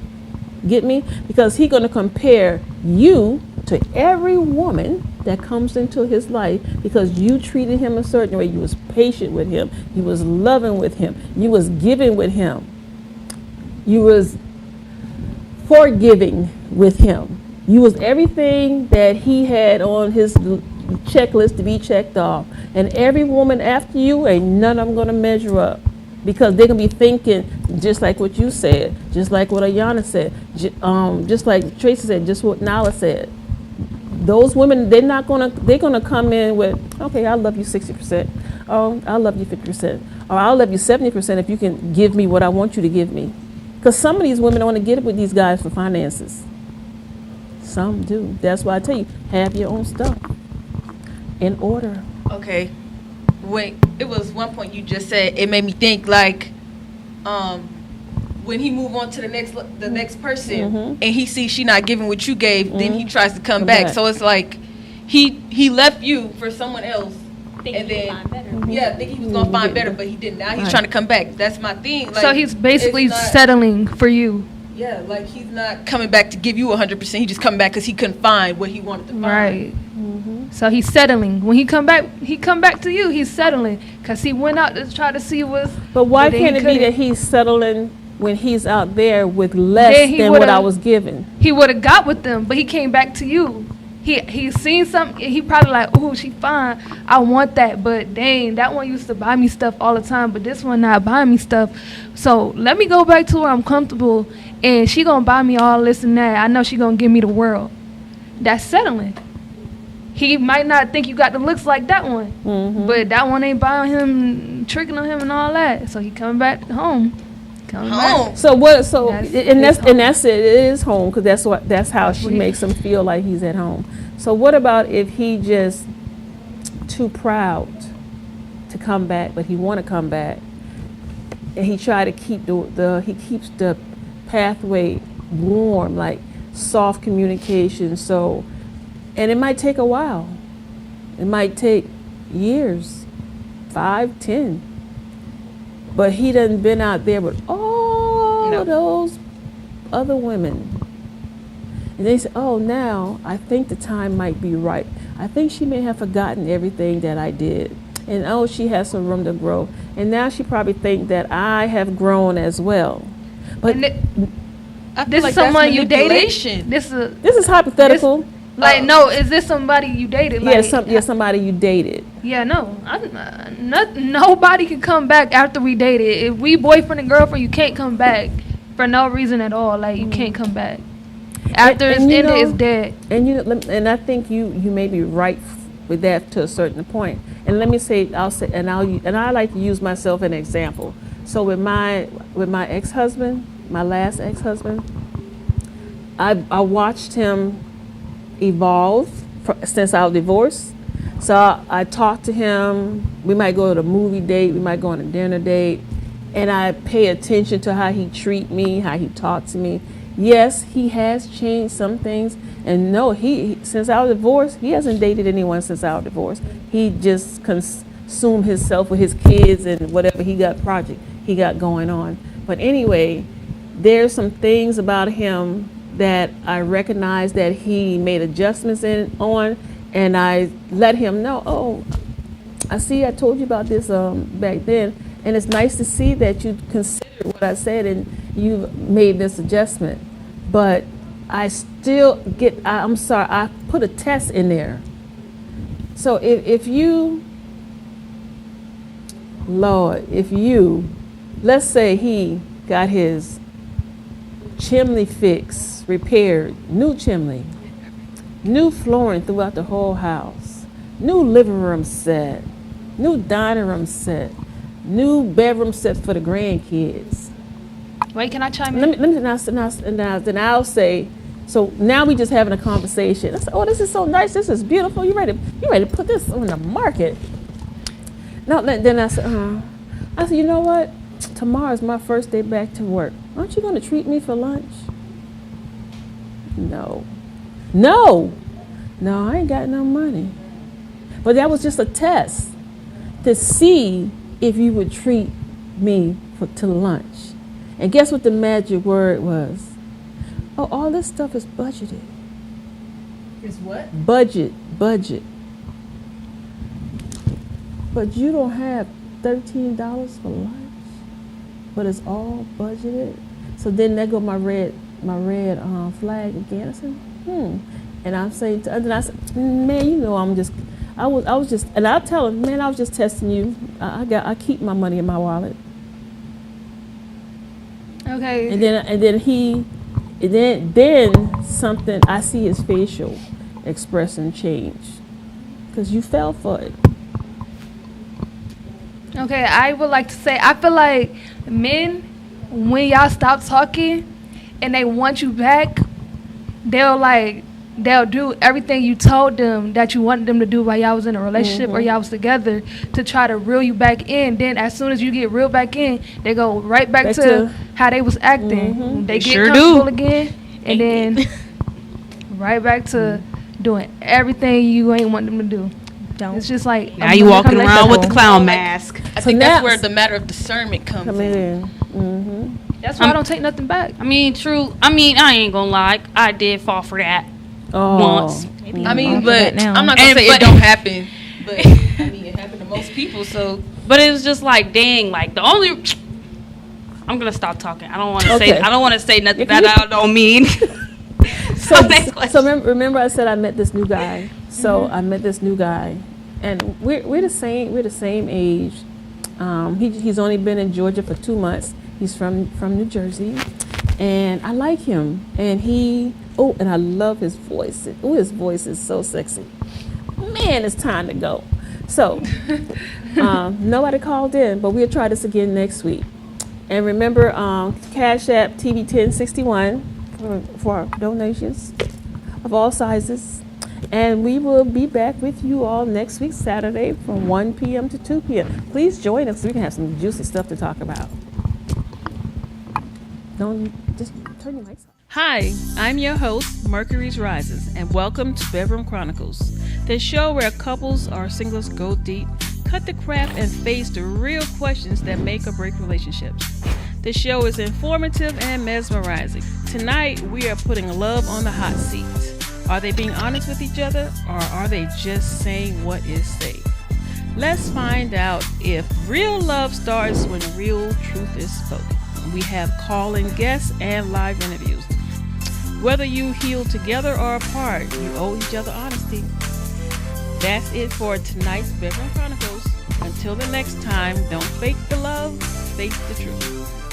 Get me? Because he's going to compare you to every woman that comes into his life because you treated him a certain way. You was patient with him. You was loving with him. You was giving with him. You was forgiving with him. You was everything that he had on his checklist to be checked off. And every woman after you, ain't none of them going to measure up. Because they're going to be thinking just like what you said, just like what Ayana said, just like Tracy said, just what Nala said. Those women, they're going to come in with, okay, I love you 60%. Oh, I love you 50%. Or I'll love you 70% if you can give me what I want you to give me. Because some of these women don't want to get it with these guys for finances. Some do. That's why I tell you, have your own stuff in order. Okay. Wait, it was one point you just said, it made me think like, when he move on to the next person, and he sees she not giving what you gave, then he tries to come back. So it's like he left you for someone else, and then think he was gonna find better, but he didn't. Now he's trying to come back. That's my thing. Like, so he's basically settling for you. Yeah, like he's not coming back to give you 100%. He just coming back because he couldn't find what he wanted to find. Right. So he's settling. When he come back to you. He's settling because he went out to try to see what's. But why can't it be that he's settling when he's out there with less than what I was given? He would have got with them, but he came back to you. He seen something. He probably like, oh, she fine. I want that, but dang, that one used to buy me stuff all the time, but this one not buying me stuff. So let me go back to where I'm comfortable, and she gonna buy me all this and that. I know she gonna give me the world. That's settling. He might not think you got the looks like that one, but that one ain't buying him, tricking on him and all that. So he coming back home. Back. So what? So that's it. It is home because that's how she makes him feel like he's at home. So what about if he just too proud to come back, but he want to come back, and he try to keep he keeps the pathway warm, like soft communication. So. And it might take a while. It might take years, 5, 10. But he done been out there with all of those other women. And they say, oh, now I think the time might be right. I think she may have forgotten everything that I did. And oh, she has some room to grow. And now she probably think that I have grown as well. But this is someone you dated? This is hypothetical. No, is this somebody you dated? Like, somebody you dated. Yeah, no. Nobody can come back after we dated. If we boyfriend and girlfriend, you can't come back for no reason at all. Like, you can't come back. After it's ended, it's dead. And I think you may be right with that to a certain point. And let me say, I like to use myself as an example. So with my ex-husband, my last ex-husband, I watched him evolve since our divorce. So I talked to him. We might go to a movie date. We might go on a dinner date. And I pay attention to how he treat me, how he talk to me. Yes, he has changed some things. And no, since our divorce, he hasn't dated anyone since our divorce. He just consumed himself with his kids and whatever project he got going on. But anyway, there's some things about him that I recognize that he made adjustments on, and I let him know, oh, I see I told you about this back then, and it's nice to see that you considered what I said and you made this adjustment. But I still I'm sorry, I put a test in there. So if you, let's say he got his chimney fixed, repaired, new chimney, new flooring throughout the whole house, new living room set, new dining room set, new bedroom sets for the grandkids. Wait, can I chime in? Then I'll say, so now we just having a conversation. I say, oh, this is so nice. This is beautiful. You ready to put this on the market? No, then I said, you know what? Tomorrow's my first day back to work. Aren't you going to treat me for lunch? No, I ain't got no money. But that was just a test to see if you would treat me to lunch. And guess what the magic word was? Oh, all this stuff is budgeted. It's what? Budget. But you don't have $13 for lunch, but it's all budgeted. So then there go my red flag again. I said, and I'm saying to other, I said, man, you know, I was just, and I tell him, man, I was just testing you. I keep my money in my wallet. Okay. And then something, I see his facial expression change, because you fell for it. Okay, I would like to say, I feel like men, when y'all stop talking and they want you back, they'll do everything you told them that you wanted them to do while y'all was in a relationship or y'all was together to try to reel you back in. Then as soon as you get reeled back in, they go right back to how they was acting. They get sure comfortable again, and then right back to doing everything you ain't want them to do. It's just like now you walking around with the clown mask. I think that's where the matter of discernment comes in. That's why I don't take nothing back. I mean, true. I mean, I ain't gonna lie. I did fall for that once. I mean, but I'm not gonna say it don't happen. But I mean, it happened to most people. So, but it was just like, dang, like the only. I'm gonna stop talking. I don't want to say. I don't want to say nothing that I don't mean. So remember, I said I met this new guy. So I met this new guy, and we're the same age. He's only been in Georgia for 2 months. He's from New Jersey, and I like him. And and I love his voice. His voice is so sexy. Man, it's time to go. So nobody called in, but we'll try this again next week. And remember, Cash App TV 1061 for donations of all sizes. And we will be back with you all next week, Saturday, from 1 p.m. to 2 p.m. Please join us so we can have some juicy stuff to talk about. Don't just turn your mics off. Hi, I'm your host, Mercury's Rises, and welcome to Bedroom Chronicles, the show where couples or singles go deep, cut the crap, and face the real questions that make or break relationships. The show is informative and mesmerizing. Tonight, we are putting love on the hot seat. Are they being honest with each other, or are they just saying what is safe? Let's find out if real love starts when real truth is spoken. We have call-in guests and live interviews. Whether you heal together or apart, you owe each other honesty. That's it for tonight's Bedroom Chronicles. Until the next time, don't fake the love, face the truth.